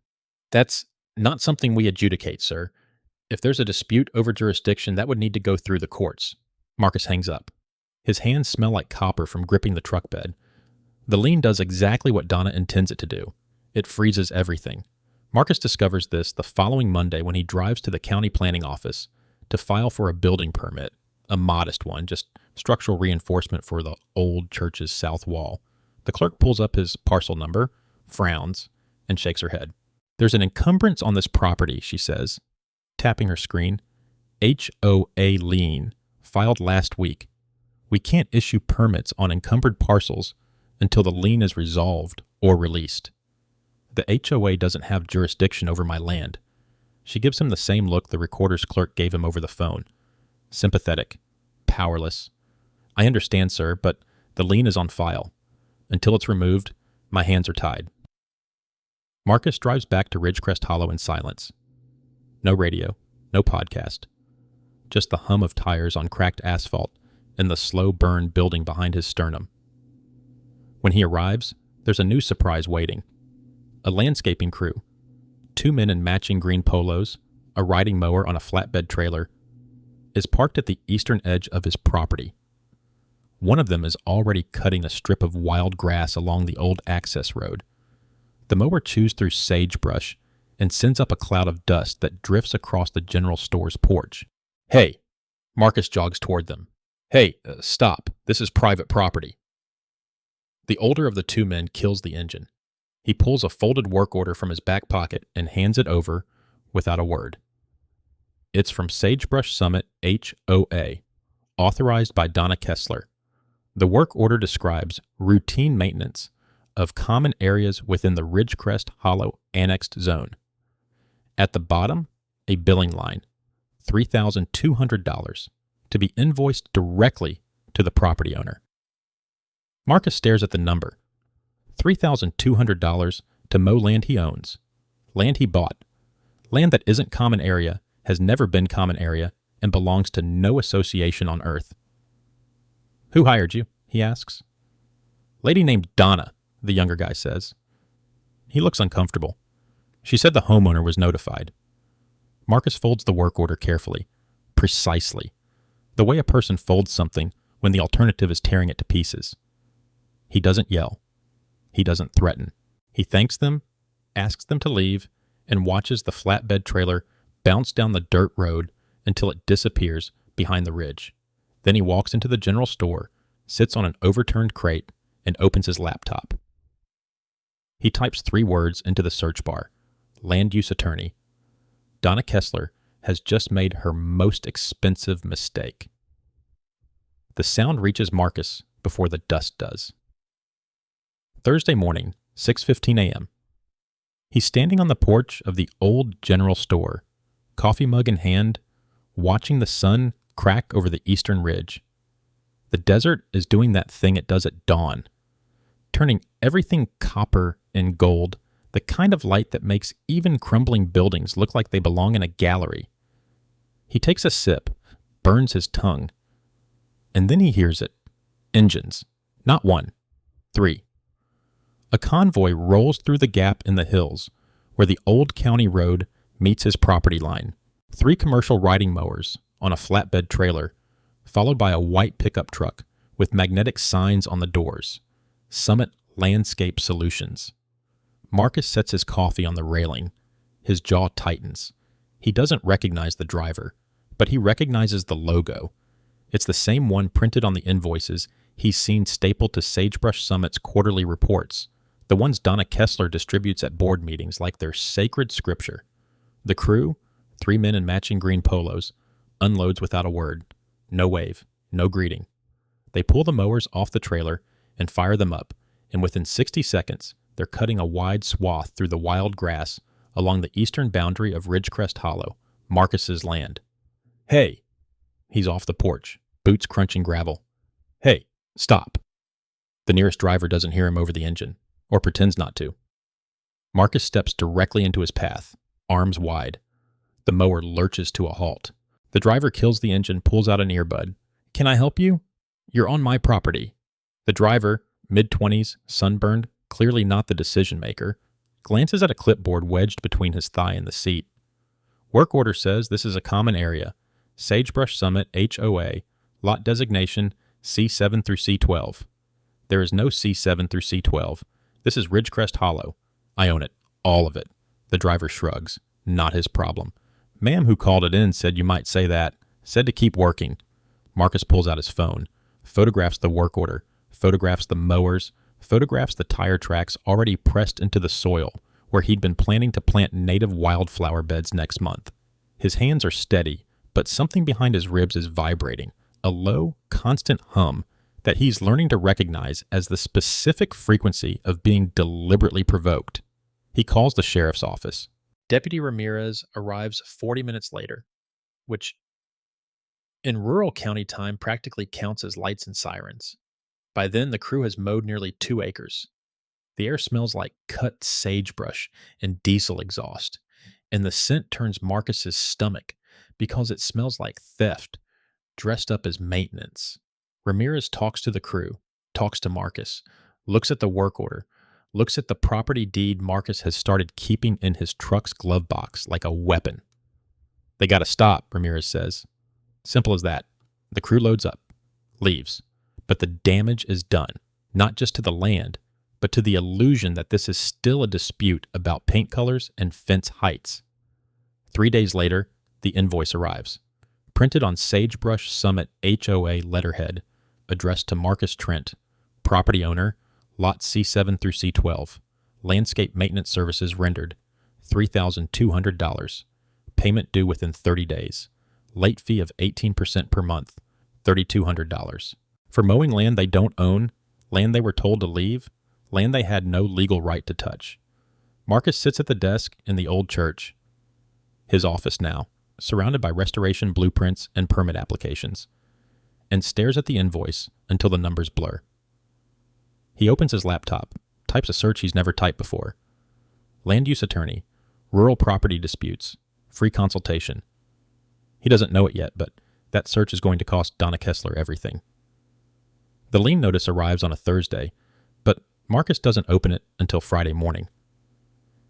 That's not something we adjudicate, sir. If there's a dispute over jurisdiction, that would need to go through the courts. Marcus hangs up. His hands smell like copper from gripping the truck bed. The lien does exactly what Donna intends it to do. It freezes everything. Marcus discovers this the following Monday when he drives to the county planning office to file for a building permit, a modest one, just structural reinforcement for the old church's south wall. The clerk pulls up his parcel number, frowns, and shakes her head. There's an encumbrance on this property, she says, tapping her screen. HOA lien, filed last week. We can't issue permits on encumbered parcels until the lien is resolved or released. The HOA doesn't have jurisdiction over my land. She gives him the same look the recorder's clerk gave him over the phone. Sympathetic. Powerless. I understand, sir, but the lien is on file. Until it's removed, my hands are tied. Marcus drives back to Ridgecrest Hollow in silence. No radio, no podcast. Just the hum of tires on cracked asphalt and the slow burn building behind his sternum. When he arrives, there's a new surprise waiting. A landscaping crew, 2 men in matching green polos, a riding mower on a flatbed trailer, is parked at the eastern edge of his property. One of them is already cutting a strip of wild grass along the old access road. The mower chews through sagebrush and sends up a cloud of dust that drifts across the general store's porch. Hey! Marcus jogs toward them. Hey, stop. This is private property. The older of the 2 men kills the engine. He pulls a folded work order from his back pocket and hands it over without a word. It's from Sagebrush Summit HOA, authorized by Donna Kessler. The work order describes routine maintenance of common areas within the Ridgecrest Hollow annexed zone. At the bottom, a billing line, $3,200, to be invoiced directly to the property owner. Marcus stares at the number. $3,200 to mow land he owns, land he bought, land that isn't common area, has never been common area, and belongs to no association on earth. Who hired you? He asks. Lady named Donna, the younger guy says. He looks uncomfortable. She said the homeowner was notified. Marcus folds the work order carefully, precisely, the way a person folds something when the alternative is tearing it to pieces. He doesn't yell. He doesn't threaten. He thanks them asks them to leave, and watches the flatbed trailer bounce down the dirt road until it disappears behind the ridge. Then he walks into the general store, sits on an overturned crate, and opens his laptop. He types 3 words into the search bar: land use attorney. Donna Kessler has just made her most expensive mistake. The sound reaches Marcus before the dust does. Thursday morning, 6:15 a.m. He's standing on the porch of the old general store, coffee mug in hand, watching the sun crack over the eastern ridge. The desert is doing that thing it does at dawn, turning everything copper and gold, the kind of light that makes even crumbling buildings look like they belong in a gallery. He takes a sip, burns his tongue, and then he hears it. Engines. Not 1, 3. A convoy rolls through the gap in the hills where the old county road meets his property line. 3 commercial riding mowers on a flatbed trailer, followed by a white pickup truck with magnetic signs on the doors. Summit Landscape Solutions. Marcus sets his coffee on the railing. His jaw tightens. He doesn't recognize the driver, but he recognizes the logo. It's the same one printed on the invoices he's seen stapled to Sagebrush Summit's quarterly reports, the ones Donna Kessler distributes at board meetings like they're sacred scripture. The crew, 3 men in matching green polos, unloads without a word. No wave, no greeting. They pull the mowers off the trailer and fire them up, and within 60 seconds, they're cutting a wide swath through the wild grass along the eastern boundary of Ridgecrest Hollow, Marcus's land. Hey! He's off the porch, boots crunching gravel. Hey, stop! The nearest driver doesn't hear him over the engine, or pretends not to. Marcus steps directly into his path, arms wide. The mower lurches to a halt. The driver kills the engine, pulls out an earbud. Can I help you? You're on my property. The driver, mid-20s, sunburned, clearly not the decision maker, glances at a clipboard wedged between his thigh and the seat. Work order says this is a common area. Sagebrush Summit HOA, lot designation C7 through C12. There is no C7 through C12. This is Ridgecrest Hollow. I own it. All of it. The driver shrugs. Not his problem. Ma'am who called it in said you might say that. Said to keep working. Marcus pulls out his phone. Photographs the work order. Photographs the mowers. Photographs the tire tracks already pressed into the soil where he'd been planning to plant native wildflower beds next month. His hands are steady, but something behind his ribs is vibrating. A low, constant hum that he's learning to recognize as the specific frequency of being deliberately provoked. He calls the sheriff's office. Deputy Ramirez arrives 40 minutes later, which in rural county time practically counts as lights and sirens. By then, the crew has mowed nearly 2 acres. The air smells like cut sagebrush and diesel exhaust, and the scent turns Marcus's stomach because it smells like theft, dressed up as maintenance. Ramirez talks to the crew, talks to Marcus, looks at the work order, looks at the property deed Marcus has started keeping in his truck's glove box like a weapon. They gotta stop, Ramirez says. Simple as that. The crew loads up, leaves. But the damage is done, not just to the land, but to the illusion that this is still a dispute about paint colors and fence heights. 3 days later, the invoice arrives, printed on Sagebrush Summit HOA letterhead, addressed to Marcus Trent, property owner, lot C7 through C12, landscape maintenance services rendered, $3,200, payment due within 30 days, late fee of 18% per month, $3,200. For mowing land they don't own, land they were told to leave, land they had no legal right to touch. Marcus sits at the desk in the old church, his office now, surrounded by restoration blueprints and permit applications, and stares at the invoice until the numbers blur. He opens his laptop, types a search he's never typed before. Land use attorney, rural property disputes, free consultation. He doesn't know it yet, but that search is going to cost Donna Kessler everything. The lien notice arrives on a Thursday, but Marcus doesn't open it until Friday morning.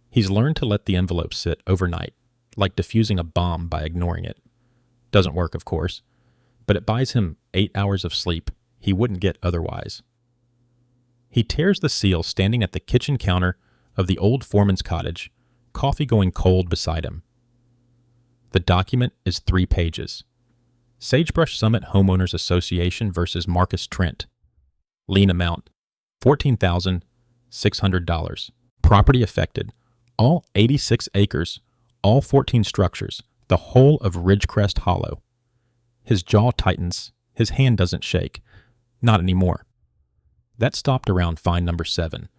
He's learned to let the envelope sit overnight, like defusing a bomb by ignoring it. Doesn't work, of course, but it buys him 8 hours of sleep he wouldn't get otherwise. He tears the seal standing at the kitchen counter of the old foreman's cottage, coffee going cold beside him. The document is 3 pages. Sagebrush Summit Homeowners Association versus Marcus Trent. Lien amount, $14,600. Property affected, all 86 acres, all 14 structures, the whole of Ridgecrest Hollow. His jaw tightens, his hand doesn't shake. Not anymore. That stopped around fine number 7.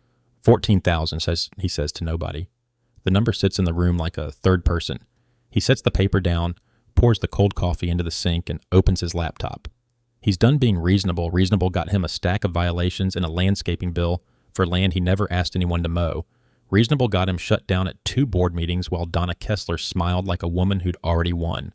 14,000, he says to nobody. The number sits in the room like a third person. He sets the paper down, pours the cold coffee into the sink, and opens his laptop. He's done being reasonable. Reasonable got him a stack of violations and a landscaping bill for land he never asked anyone to mow. Reasonable got him shut down at 2 board meetings while Donna Kessler smiled like a woman who'd already won.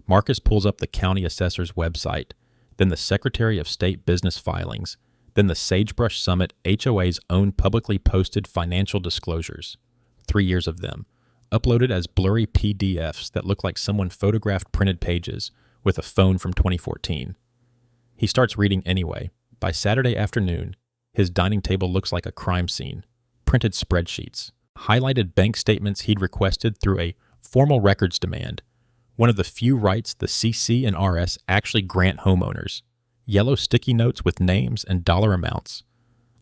Marcus pulls up the county assessor's website, then the Secretary of State business filings, then the Sagebrush Summit HOA's own publicly posted financial disclosures. 3 years of them, uploaded as blurry PDFs that look like someone photographed printed pages with a phone from 2014. He starts reading anyway. By Saturday afternoon, his dining table looks like a crime scene. Printed spreadsheets, highlighted bank statements he'd requested through a formal records demand, one of the few rights the CC and RS actually grant homeowners, yellow sticky notes with names and dollar amounts,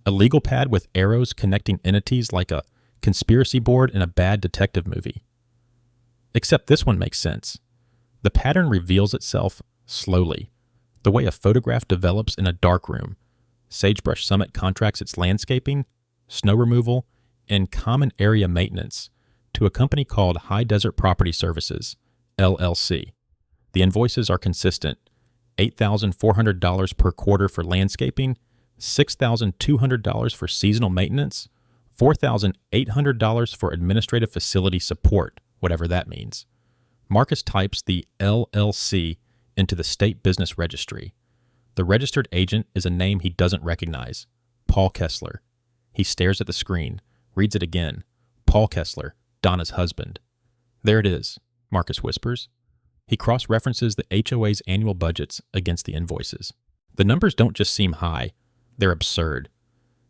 a legal pad with arrows connecting entities like a conspiracy board in a bad detective movie. Except this one makes sense. The pattern reveals itself slowly, the way a photograph develops in a dark room. Sagebrush Summit contracts its landscaping, snow removal, and common area maintenance to a company called High Desert Property Services, LLC. The invoices are consistent: $8,400 per quarter for landscaping, $6,200 for seasonal maintenance, $4,800 for administrative facility support, whatever that means. Marcus types the LLC into the state business registry. The registered agent is a name he doesn't recognize: Paul Kessler. He stares at the screen, reads it again: Paul Kessler, Donna's husband. There it is, Marcus whispers. He cross-references the HOA's annual budgets against the invoices. The numbers don't just seem high, they're absurd.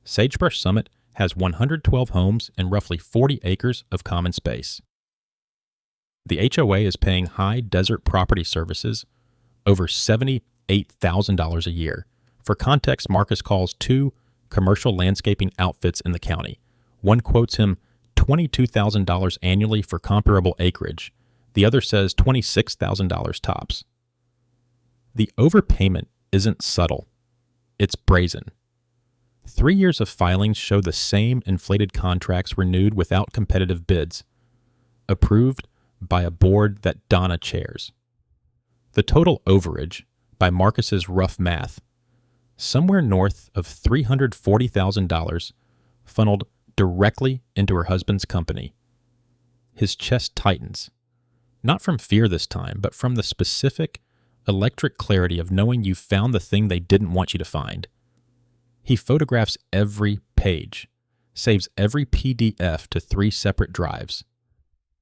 Sagebrush Summit has 112 homes and roughly 40 acres of common space. The HOA is paying High Desert Property Services over $78,000 a year. For context, Marcus calls 2 commercial landscaping outfits in the county. One quotes him $22,000 annually for comparable acreage. The other says $26,000 tops. The overpayment isn't subtle. It's brazen. 3 years of filings show the same inflated contracts renewed without competitive bids, approved by a board that Donna chairs. The total overage, by Marcus's rough math, somewhere north of $340,000, funneled directly into her husband's company. His chest tightens, not from fear this time, but from the specific, electric clarity of knowing you found the thing they didn't want you to find. He photographs every page, saves every PDF to 3 separate drives,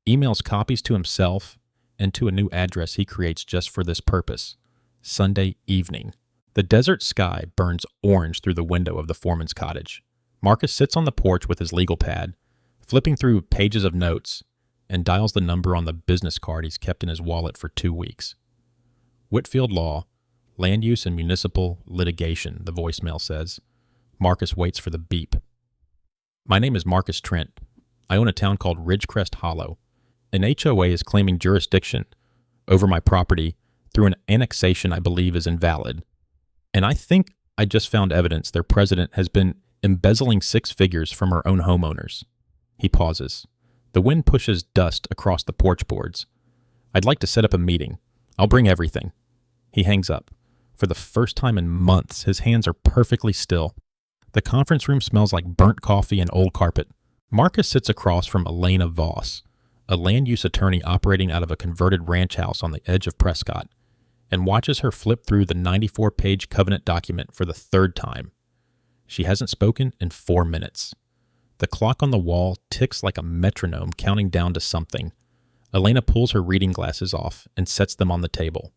emails copies to himself and to a new address he creates just for this purpose: Sunday evening. The desert sky burns orange through the window of the foreman's cottage. Marcus sits on the porch with his legal pad, flipping through pages of notes, and dials the number on the business card he's kept in his wallet for 2 weeks. Whitfield Law, Land Use and Municipal Litigation, the voicemail says. Marcus waits for the beep. My name is Marcus Trent. I own a town called Ridgecrest Hollow. An HOA is claiming jurisdiction over my property through an annexation I believe is invalid. And I think I just found evidence their president has been embezzling 6 figures from her own homeowners. He pauses. The wind pushes dust across the porch boards. I'd like to set up a meeting. I'll bring everything. He hangs up. For the first time in months, his hands are perfectly still. The conference room smells like burnt coffee and old carpet. Marcus sits across from Elena Voss, a land use attorney operating out of a converted ranch house on the edge of Prescott, and watches her flip through the 94-page covenant document for the 3rd time. She hasn't spoken in 4 minutes. The clock on the wall ticks like a metronome counting down to something. Elena pulls her reading glasses off and sets them on the table.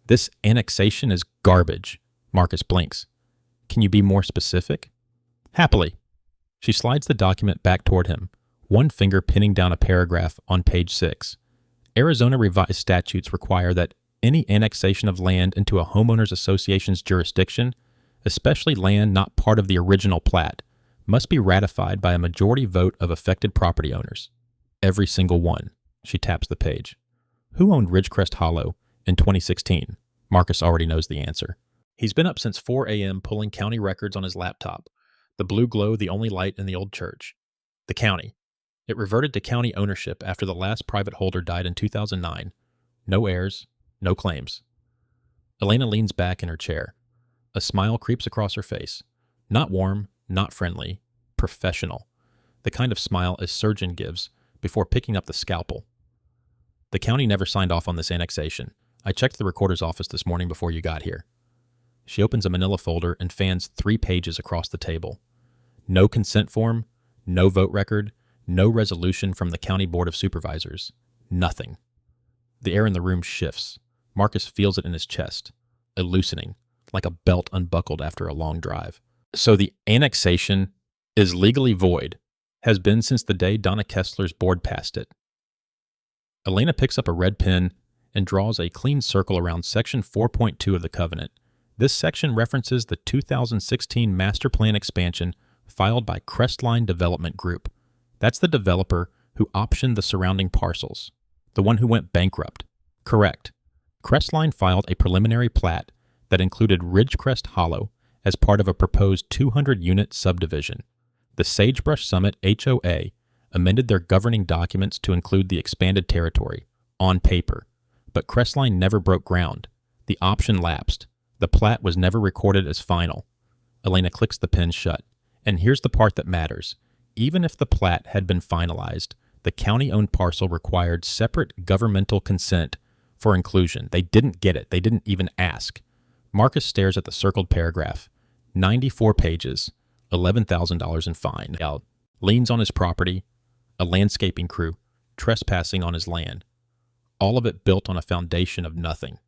This annexation is garbage. Marcus blinks. Can you be more specific? Happily. She slides the document back toward him, one finger pinning down a paragraph on page 6. Arizona revised statutes require that any annexation of land into a homeowners association's jurisdiction, especially land not part of the original plat, must be ratified by a majority vote of affected property owners. Every single one. She taps the page. Who owned Ridgecrest Hollow in 2016? Marcus already knows the answer. He's been up since 4 a.m. pulling county records on his laptop. The blue glow, the only light in the old church. The county. It reverted to county ownership after the last private holder died in 2009. No heirs, no claims. Elena leans back in her chair. A smile creeps across her face. Not warm, not friendly. Professional. The kind of smile a surgeon gives before picking up the scalpel. The county never signed off on this annexation. I checked the recorder's office this morning before you got here. She opens a manila folder and fans 3 pages across the table. No consent form, no vote record, no resolution from the County Board of Supervisors. Nothing. The air in the room shifts. Marcus feels it in his chest, a loosening, like a belt unbuckled after a long drive. So the annexation is legally void, has been since the day Donna Kessler's board passed it. Elena picks up a red pen and draws a clean circle around Section 4.2 of the covenant. This section references the 2016 master plan expansion filed by Crestline Development Group. That's the developer who optioned the surrounding parcels, the one who went bankrupt. Correct. Crestline filed a preliminary plat that included Ridgecrest Hollow as part of a proposed 200-unit subdivision. The Sagebrush Summit HOA amended their governing documents to include the expanded territory, on paper. But Crestline never broke ground. The option lapsed. The plat was never recorded as final. Elena clicks the pen shut. And here's the part that matters. Even if the plat had been finalized, the county-owned parcel required separate governmental consent for inclusion. They didn't get it. They didn't even ask. Marcus stares at the circled paragraph. 94 pages, $11,000 in fine. Out. Liens on his property, a landscaping crew, trespassing on his land. All of it built on a foundation of nothing.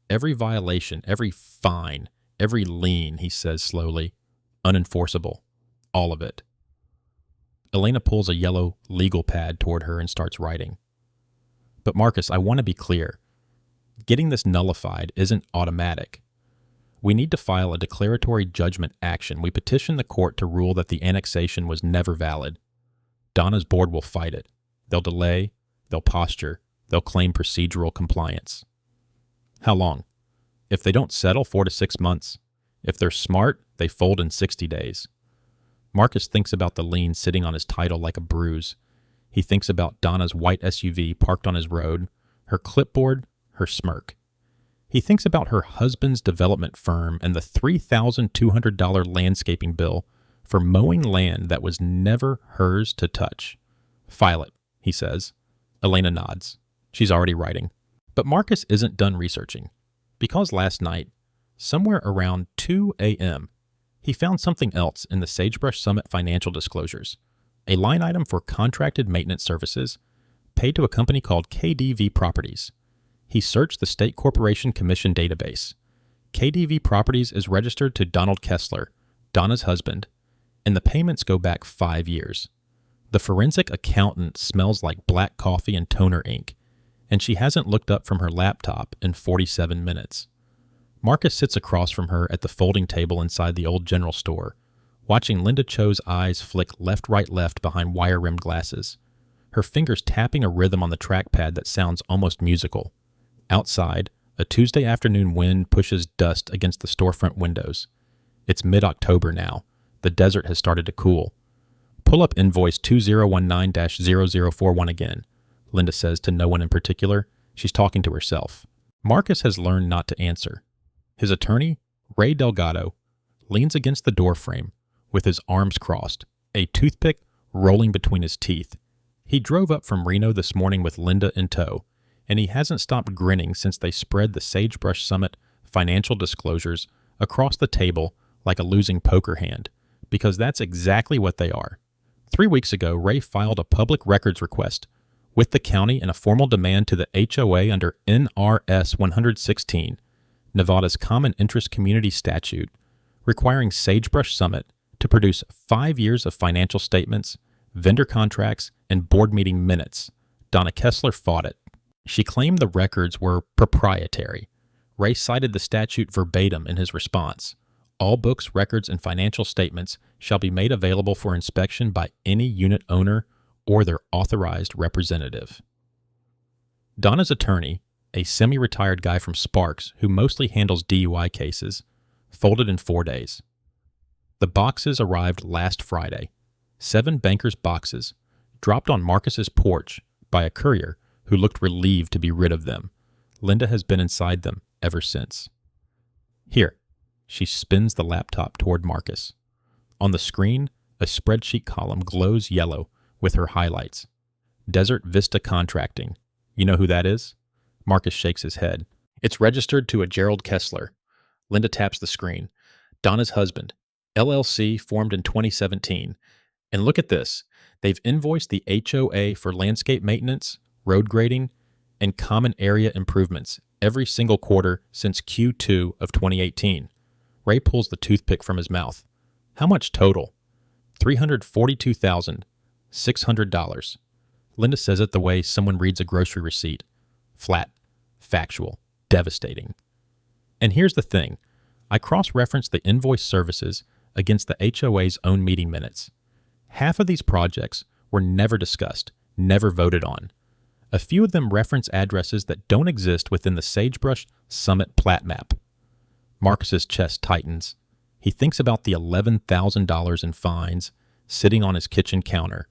Every violation, every fine, every lien, he says slowly, unenforceable. All of it. Elena pulls a yellow legal pad toward her and starts writing. But Marcus, I want to be clear. Getting this nullified isn't automatic. We need to file a declaratory judgment action. We petition the court to rule that the annexation was never valid. Donna's board will fight it. They'll delay, they'll posture, they'll claim procedural compliance. How long? If they don't settle, 4 to 6 months. If they're smart, they fold in 60 days. Marcus thinks about the lien sitting on his title like a bruise. He thinks about Donna's white SUV parked on his road, her clipboard, her smirk. He thinks about her husband's development firm and the $3,200 landscaping bill for mowing land that was never hers to touch. File it, he says. Elena nods. She's already writing. But Marcus isn't done researching, because last night, somewhere around 2 a.m., he found something else in the Sagebrush Summit financial disclosures, a line item for contracted maintenance services paid to a company called KDV Properties. He searched the State Corporation Commission database. KDV Properties is registered to Donald Kessler, Donna's husband, and the payments go back 5 years. The forensic accountant smells like black coffee and toner ink, and she hasn't looked up from her laptop in 47 minutes. Marcus sits across from her at the folding table inside the old general store, watching Linda Cho's eyes flick left, right, left behind wire-rimmed glasses, her fingers tapping a rhythm on the trackpad that sounds almost musical. Outside, a Tuesday afternoon wind pushes dust against the storefront windows. It's mid-October now. The desert has started to cool. Pull up invoice 2019-0041 again, Linda says to no one in particular. She's talking to herself. Marcus has learned not to answer. His attorney, Ray Delgado, leans against the doorframe with his arms crossed, a toothpick rolling between his teeth. He drove up from Reno this morning with Linda in tow, and he hasn't stopped grinning since they spread the Sagebrush Summit financial disclosures across the table like a losing poker hand, because that's exactly what they are. 3 weeks ago, Ray filed a public records request with the county in a formal demand to the HOA under NRS 116, Nevada's Common Interest Community Statute, requiring Sagebrush Summit to produce 5 years of financial statements, vendor contracts, and board meeting minutes. Donna Kessler fought it. She claimed the records were proprietary. Ray cited the statute verbatim in his response. All books, records, and financial statements shall be made available for inspection by any unit owner or their authorized representative. Donna's attorney, a semi-retired guy from Sparks who mostly handles DUI cases, folded in 4 days. The boxes arrived last Friday. 7 bankers' boxes, dropped on Marcus's porch by a courier who looked relieved to be rid of them. Linda has been inside them ever since. Here, she spins the laptop toward Marcus. On the screen, a spreadsheet column glows yellow with her highlights. Desert Vista Contracting. You know who that is? Marcus shakes his head. It's registered to a Gerald Kessler. Linda taps the screen. Donna's husband. LLC formed in 2017. And look at this. They've invoiced the HOA for landscape maintenance, road grading, and common area improvements every single quarter since Q2 of 2018. Ray pulls the toothpick from his mouth. How much total? $342,600. Linda says it the way someone reads a grocery receipt. Flat, factual, devastating. And here's the thing. I cross-referenced the invoice services against the HOA's own meeting minutes. Half of these projects were never discussed, never voted on. A few of them reference addresses that don't exist within the Sagebrush Summit plat map. Marcus's chest tightens. He thinks about the $11,000 in fines sitting on his kitchen counter,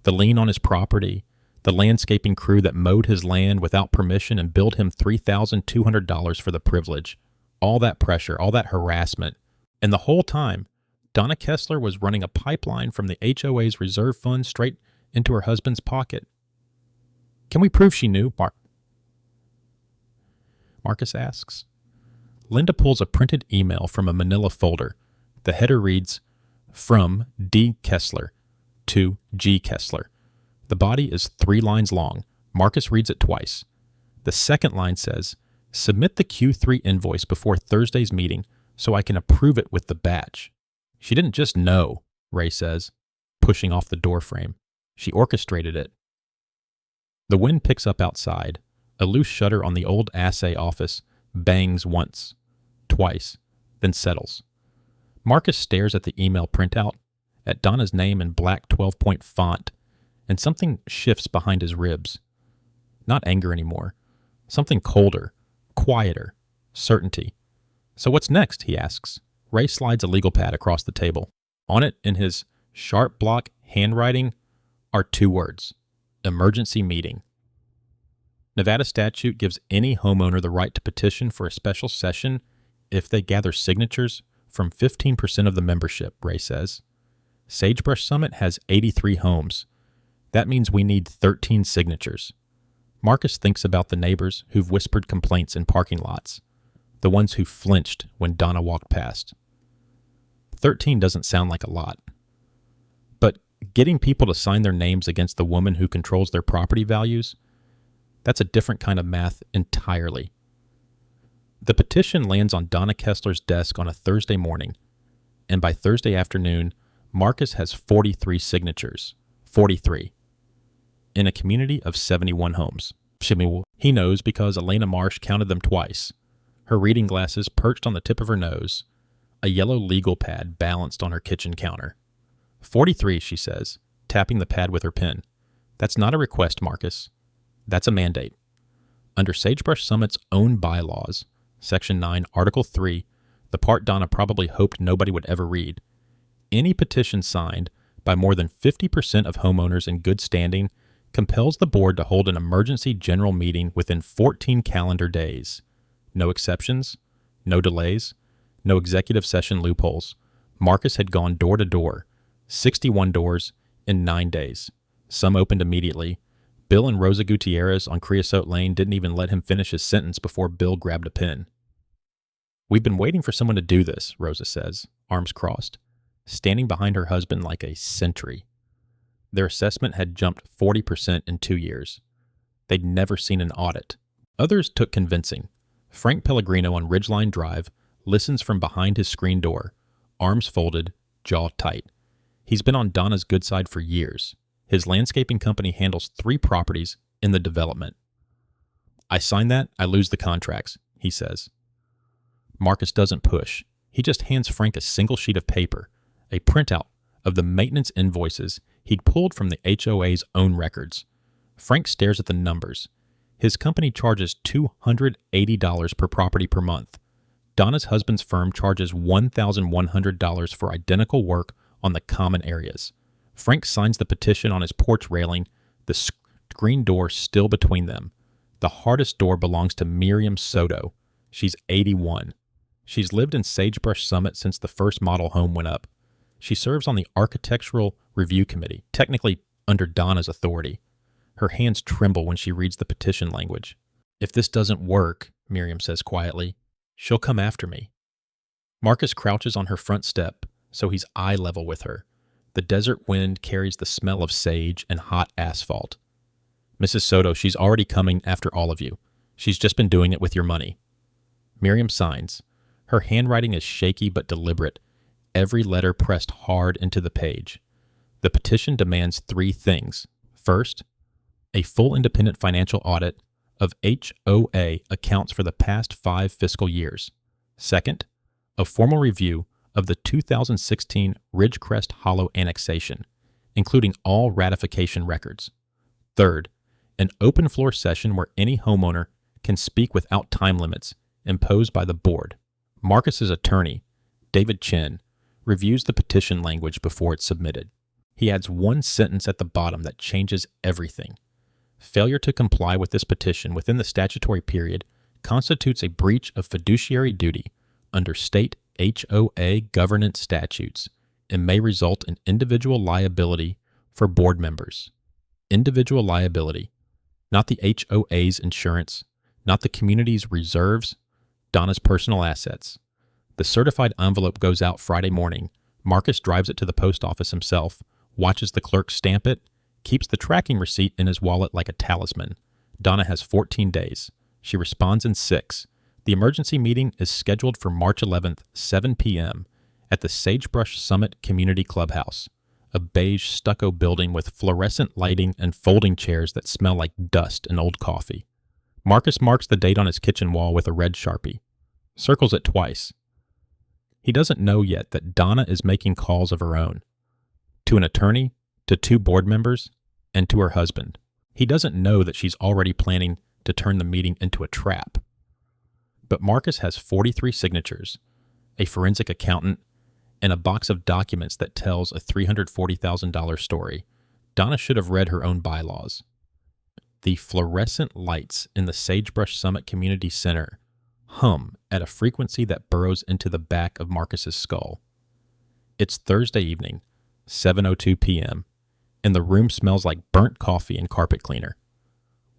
the lien on his property, the landscaping crew that mowed his land without permission and billed him $3,200 for the privilege. All that pressure, all that harassment. And the whole time, Donna Kessler was running a pipeline from the HOA's reserve fund straight into her husband's pocket. Can we prove she knew? Marcus asks. Linda pulls a printed email from a manila folder. The header reads, From D. Kessler to G. Kessler. The body is 3 lines long. Marcus reads it twice. The second line says, Submit the Q3 invoice before Thursday's meeting so I can approve it with the batch. She didn't just know, Ray says, pushing off the door frame. She orchestrated it. The wind picks up outside. A loose shutter on the old assay office bangs once, twice, then settles. Marcus stares at the email printout, at Donna's name in black 12-point font, and something shifts behind his ribs. Not anger anymore. Something colder, quieter, certainty. So what's next, he asks. Ray slides a legal pad across the table. On it, in his sharp block handwriting, are 2 words. Emergency meeting. Nevada statute gives any homeowner the right to petition for a special session if they gather signatures from 15% of the membership, Ray says. Sagebrush Summit has 83 homes. That means we need 13 signatures. Marcus thinks about the neighbors who've whispered complaints in parking lots, the ones who flinched when Donna walked past. 13 doesn't sound like a lot. But getting people to sign their names against the woman who controls their property values, that's a different kind of math entirely. The petition lands on Donna Kessler's desk on a Thursday morning, and by Thursday afternoon, Marcus has 43 signatures. 43. In a community of 71 homes. He knows because Elena Marsh counted them twice. Her reading glasses perched on the tip of her nose, a yellow legal pad balanced on her kitchen counter. 43, she says, tapping the pad with her pen. That's not a request, Marcus. That's a mandate. Under Sagebrush Summit's own bylaws, Section 9, Article 3, the part Donna probably hoped nobody would ever read, any petition signed by more than 50% of homeowners in good standing compels the board to hold an emergency general meeting within 14 calendar days. No exceptions, no delays, no executive session loopholes. Marcus had gone door to door, 61 doors in 9 days. Some opened immediately. Bill and Rosa Gutierrez on Creosote Lane didn't even let him finish his sentence before Bill grabbed a pen. We've been waiting for someone to do this, Rosa says, arms crossed, standing behind her husband like a sentry. Their assessment had jumped 40% in 2 years. They'd never seen an audit. Others took convincing. Frank Pellegrino on Ridgeline Drive listens from behind his screen door, arms folded, jaw tight. He's been on Donna's good side for years. His landscaping company handles 3 properties in the development. I sign that, I lose the contracts, he says. Marcus doesn't push. He just hands Frank a single sheet of paper, a printout of the maintenance invoices he'd pulled from the HOA's own records. Frank stares at the numbers. His company charges $280 per property per month. Donna's husband's firm charges $1,100 for identical work on the common areas. Frank signs the petition on his porch railing, the screen door still between them. The hardest door belongs to Miriam Soto. She's 81. She's lived in Sagebrush Summit since the first model home went up. She serves on the Architectural Review Committee, technically under Donna's authority. Her hands tremble when she reads the petition language. If this doesn't work, Miriam says quietly, she'll come after me. Marcus crouches on her front step, so he's eye level with her. The desert wind carries the smell of sage and hot asphalt. Mrs. Soto, she's already coming after all of you. She's just been doing it with your money. Miriam signs. Her handwriting is shaky but deliberate, every letter pressed hard into the page. The petition demands 3 things. First, a full independent financial audit of HOA accounts for the past 5 fiscal years. Second, a formal review of the 2016 Ridgecrest Hollow annexation, including all ratification records. Third, an open floor session where any homeowner can speak without time limits imposed by the board. Marcus's attorney, David Chen, reviews the petition language before it's submitted. He adds one sentence at the bottom that changes everything. Failure to comply with this petition within the statutory period constitutes a breach of fiduciary duty under state HOA governance statutes and may result in individual liability for board members. Individual liability, not the HOA's insurance, not the community's reserves, Donna's personal assets. The certified envelope goes out Friday morning. Marcus drives it to the post office himself, watches the clerk stamp it, keeps the tracking receipt in his wallet like a talisman. Donna has 14 days. She responds in 6. The emergency meeting is scheduled for March 11th, 7 p.m. at the Sagebrush Summit Community Clubhouse, a beige stucco building with fluorescent lighting and folding chairs that smell like dust and old coffee. Marcus marks the date on his kitchen wall with a red Sharpie. Circles it twice. He doesn't know yet that Donna is making calls of her own. To an attorney, to 2 board members, and to her husband. He doesn't know that she's already planning to turn the meeting into a trap. But Marcus has 43 signatures, a forensic accountant, and a box of documents that tells a $340,000 story. Donna should have read her own bylaws. The fluorescent lights in the Sagebrush Summit Community Center hum at a frequency that burrows into the back of Marcus's skull. It's Thursday evening, 7:02 p.m., and the room smells like burnt coffee and carpet cleaner.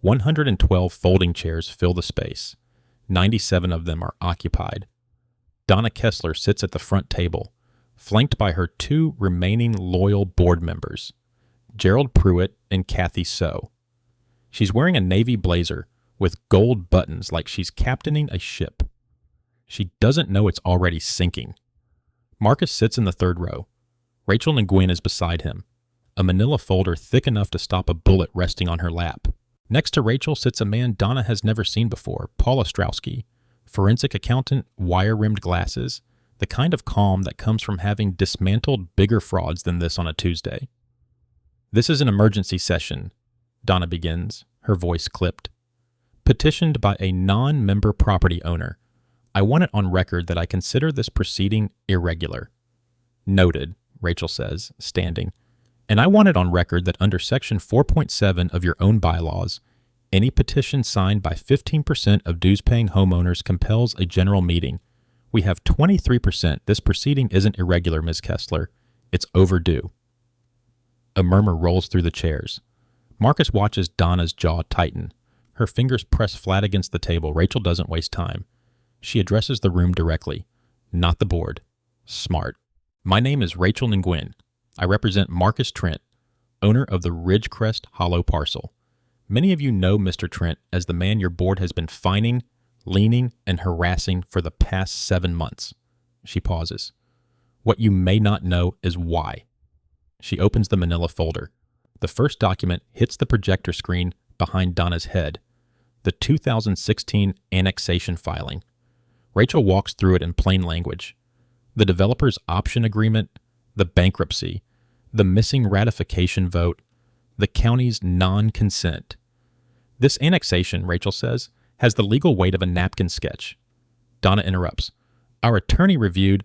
112 folding chairs fill the space. 97 of them are occupied. Donna Kessler sits at the front table, flanked by her 2 remaining loyal board members, Gerald Pruitt and Kathy So. She's wearing a navy blazer with gold buttons like she's captaining a ship. She doesn't know it's already sinking. Marcus sits in the 3rd row. Rachel Nguyen is beside him, a manila folder thick enough to stop a bullet resting on her lap. Next to Rachel sits a man Donna has never seen before, Paul Ostrowski, forensic accountant, wire-rimmed glasses, the kind of calm that comes from having dismantled bigger frauds than this on a Tuesday. This is an emergency session, Donna begins, her voice clipped. Petitioned by a non-member property owner. I want it on record that I consider this proceeding irregular. Noted, Rachel says, standing. And I want it on record that under Section 4.7 of your own bylaws, any petition signed by 15% of dues-paying homeowners compels a general meeting. We have 23%. This proceeding isn't irregular, Ms. Kessler. It's overdue. A murmur rolls through the chairs. Marcus watches Donna's jaw tighten. Her fingers press flat against the table. Rachel doesn't waste time. She addresses the room directly, not the board. Smart. My name is Rachel Nguyen. I represent Marcus Trent, owner of the Ridgecrest Hollow parcel. Many of you know Mr. Trent as the man your board has been fining, leaning, and harassing for the past 7 months. She pauses. What you may not know is why. She opens the manila folder. The first document hits the projector screen behind Donna's head. The 2016 annexation filing. Rachel walks through it in plain language. The developer's option agreement, the bankruptcy, the missing ratification vote, the county's non-consent. This annexation, Rachel says, has the legal weight of a napkin sketch. Donna interrupts. Our attorney reviewed.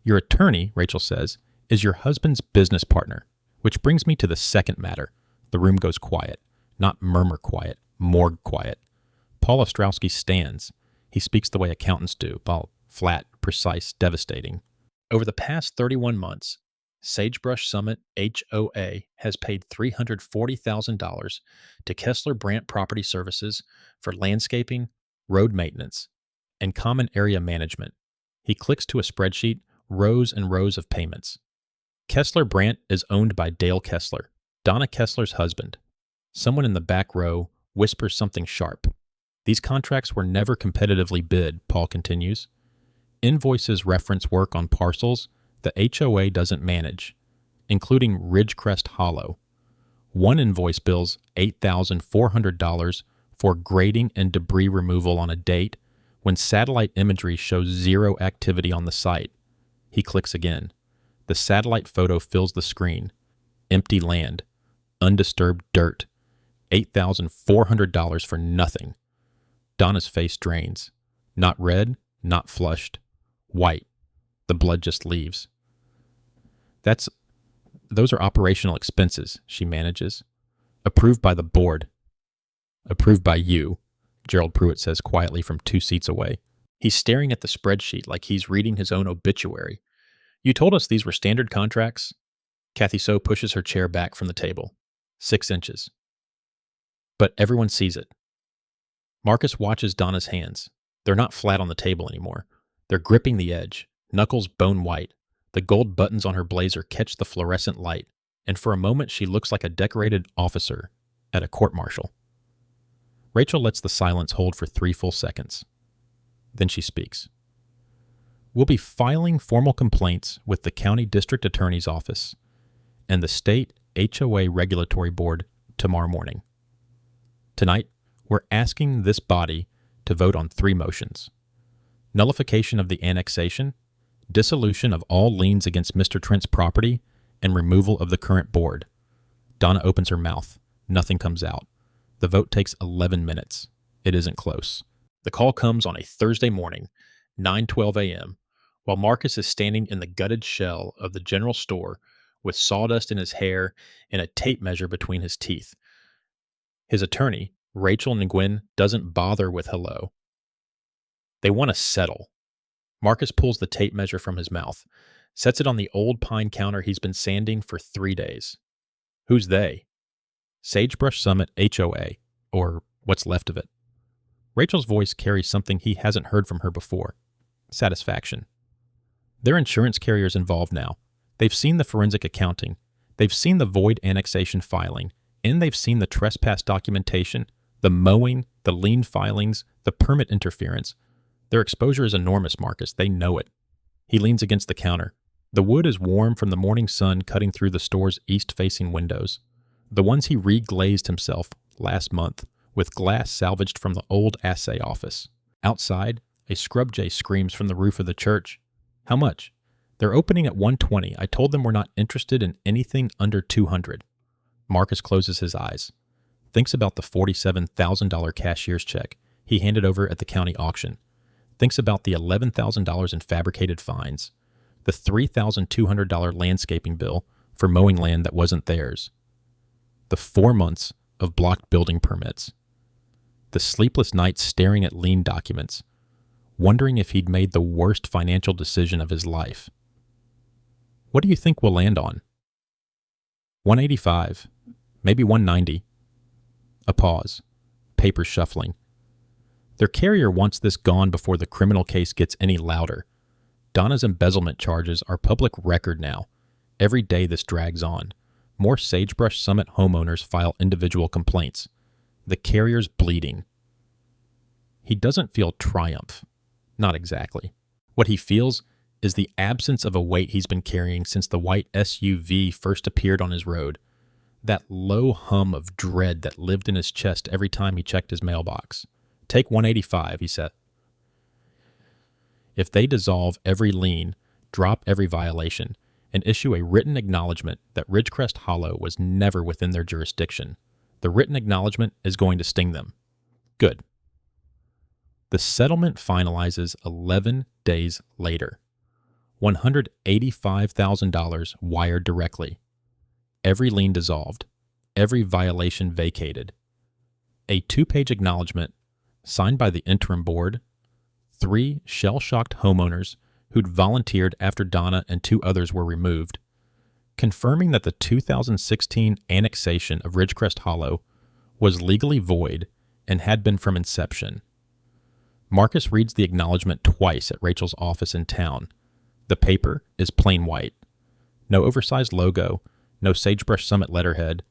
Your attorney, Rachel says, is your husband's business partner, which brings me to the second matter. The room goes quiet. Not murmur quiet, morgue quiet. Paul Ostrowski stands. He speaks the way accountants do, flat, precise, devastating. Over the past 31 months, Sagebrush Summit HOA has paid $340,000 to Kessler Brandt Property Services for landscaping, road maintenance, and common area management. He clicks to a spreadsheet, rows and rows of payments. Kessler Brandt is owned by Dale Kessler, Donna Kessler's husband. Someone in the back row whispers something sharp. These contracts were never competitively bid, Paul continues. Invoices reference work on parcels the HOA doesn't manage, including Ridgecrest Hollow. One invoice bills $8,400 for grading and debris removal on a date when satellite imagery shows zero activity on the site. He clicks again. The satellite photo fills the screen. Empty land. Undisturbed dirt. $8,400 for nothing. Donna's face drains. Not red, not flushed. White. The blood just leaves. Those are operational expenses, she manages. Approved by the board. Approved by you, Gerald Pruitt says quietly from 2 seats away. He's staring at the spreadsheet like he's reading his own obituary. You told us these were standard contracts? Kathy So pushes her chair back from the table. 6 inches. But everyone sees it. Marcus watches Donna's hands. They're not flat on the table anymore. They're gripping the edge, knuckles bone white. The gold buttons on her blazer catch the fluorescent light, and for a moment she looks like a decorated officer at a court-martial. Rachel lets the silence hold for 3 full seconds. Then she speaks. We'll be filing formal complaints with the county district attorney's office and the state HOA regulatory board tomorrow morning. Tonight, we're asking this body to vote on 3 motions. Nullification of the annexation, dissolution of all liens against Mr. Trent's property, and removal of the current board. Donna opens her mouth. Nothing comes out. The vote takes 11 minutes. It isn't close. The call comes on a Thursday morning, 9:12 a.m., while Marcus is standing in the gutted shell of the general store with sawdust in his hair and a tape measure between his teeth. His attorney, Rachel Nguyen, doesn't bother with hello. They want to settle. Marcus pulls the tape measure from his mouth, sets it on the old pine counter he's been sanding for 3 days. Who's they? Sagebrush Summit HOA, or what's left of it. Rachel's voice carries something he hasn't heard from her before. Satisfaction. There are insurance carriers involved now. They've seen the forensic accounting. They've seen the void annexation filing. And they've seen the trespass documentation, the mowing, the lien filings, the permit interference. Their exposure is enormous, Marcus. They know it. He leans against the counter. The wood is warm from the morning sun cutting through the store's east-facing windows. The ones he reglazed himself last month with glass salvaged from the old assay office. Outside, a scrub jay screams from the roof of the church. How much? They're opening at $120. I told them we're not interested in anything under $200. Marcus closes his eyes. Thinks about the $47,000 cashier's check he handed over at the county auction. Thinks about the $11,000 in fabricated fines. The $3,200 landscaping bill for mowing land that wasn't theirs. The 4 months of blocked building permits. The sleepless nights staring at lien documents, wondering if he'd made the worst financial decision of his life. What do you think we'll land on? 185, maybe 190. A pause. Papers shuffling. Their carrier wants this gone before the criminal case gets any louder. Donna's embezzlement charges are public record now. Every day this drags on. More Sagebrush Summit homeowners file individual complaints. The carrier's bleeding. He doesn't feel triumph. Not exactly. What he feels is the absence of a weight he's been carrying since the white SUV first appeared on his road. That low hum of dread that lived in his chest every time he checked his mailbox. Take 185, he said. If they dissolve every lien, drop every violation, and issue a written acknowledgement that Ridgecrest Hollow was never within their jurisdiction, the written acknowledgement is going to sting them. Good. The settlement finalizes 11 days later. $185,000 wired directly. Every lien dissolved. Every violation vacated. A 2-page acknowledgement signed by the interim board, 3 shell-shocked homeowners who'd volunteered after Donna and 2 others were removed, confirming that the 2016 annexation of Ridgecrest Hollow was legally void and had been from inception. Marcus reads the acknowledgement twice at Rachel's office in town. The paper is plain white. No oversized logo, no Sagebrush Summit letterhead,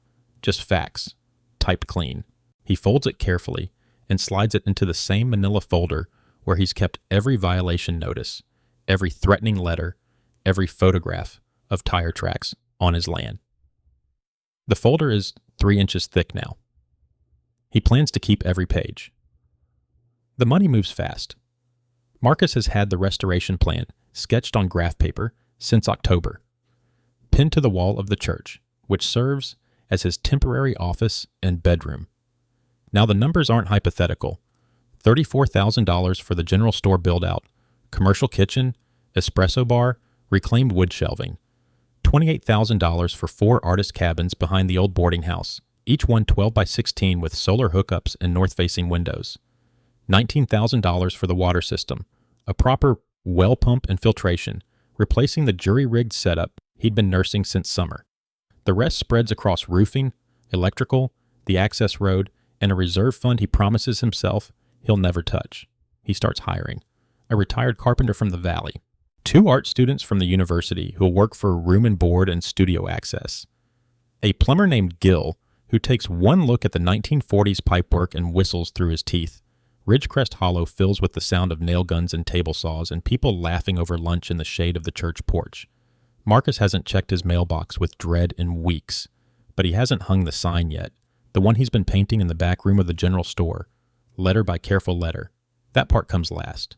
just facts, typed clean. He folds it carefully and slides it into the same manila folder where he's kept every violation notice, every threatening letter, every photograph of tire tracks on his land. The folder is 3 inches thick now. He plans to keep every page. The money moves fast. Marcus has had the restoration plan sketched on graph paper since October, pinned to the wall of the church, which serves as his temporary office and bedroom. Now the numbers aren't hypothetical. $34,000 for the general store build-out, commercial kitchen, espresso bar, reclaimed wood shelving. $28,000 for 4 artist cabins behind the old boarding house, each one 12 by 16 with solar hookups and north-facing windows. $19,000 for the water system, a proper well pump and filtration, replacing the jury-rigged setup he'd been nursing since summer. The rest spreads across roofing, electrical, the access road, and a reserve fund he promises himself he'll never touch. He starts hiring a retired carpenter from the valley, 2 art students from the university who'll work for room and board and studio access, a plumber named Gil who takes one look at the 1940s pipework and whistles through his teeth. Ridgecrest Hollow fills with the sound of nail guns and table saws and people laughing over lunch in the shade of the church porch. Marcus hasn't checked his mailbox with dread in weeks, but he hasn't hung the sign yet, the one he's been painting in the back room of the general store, letter by careful letter. That part comes last.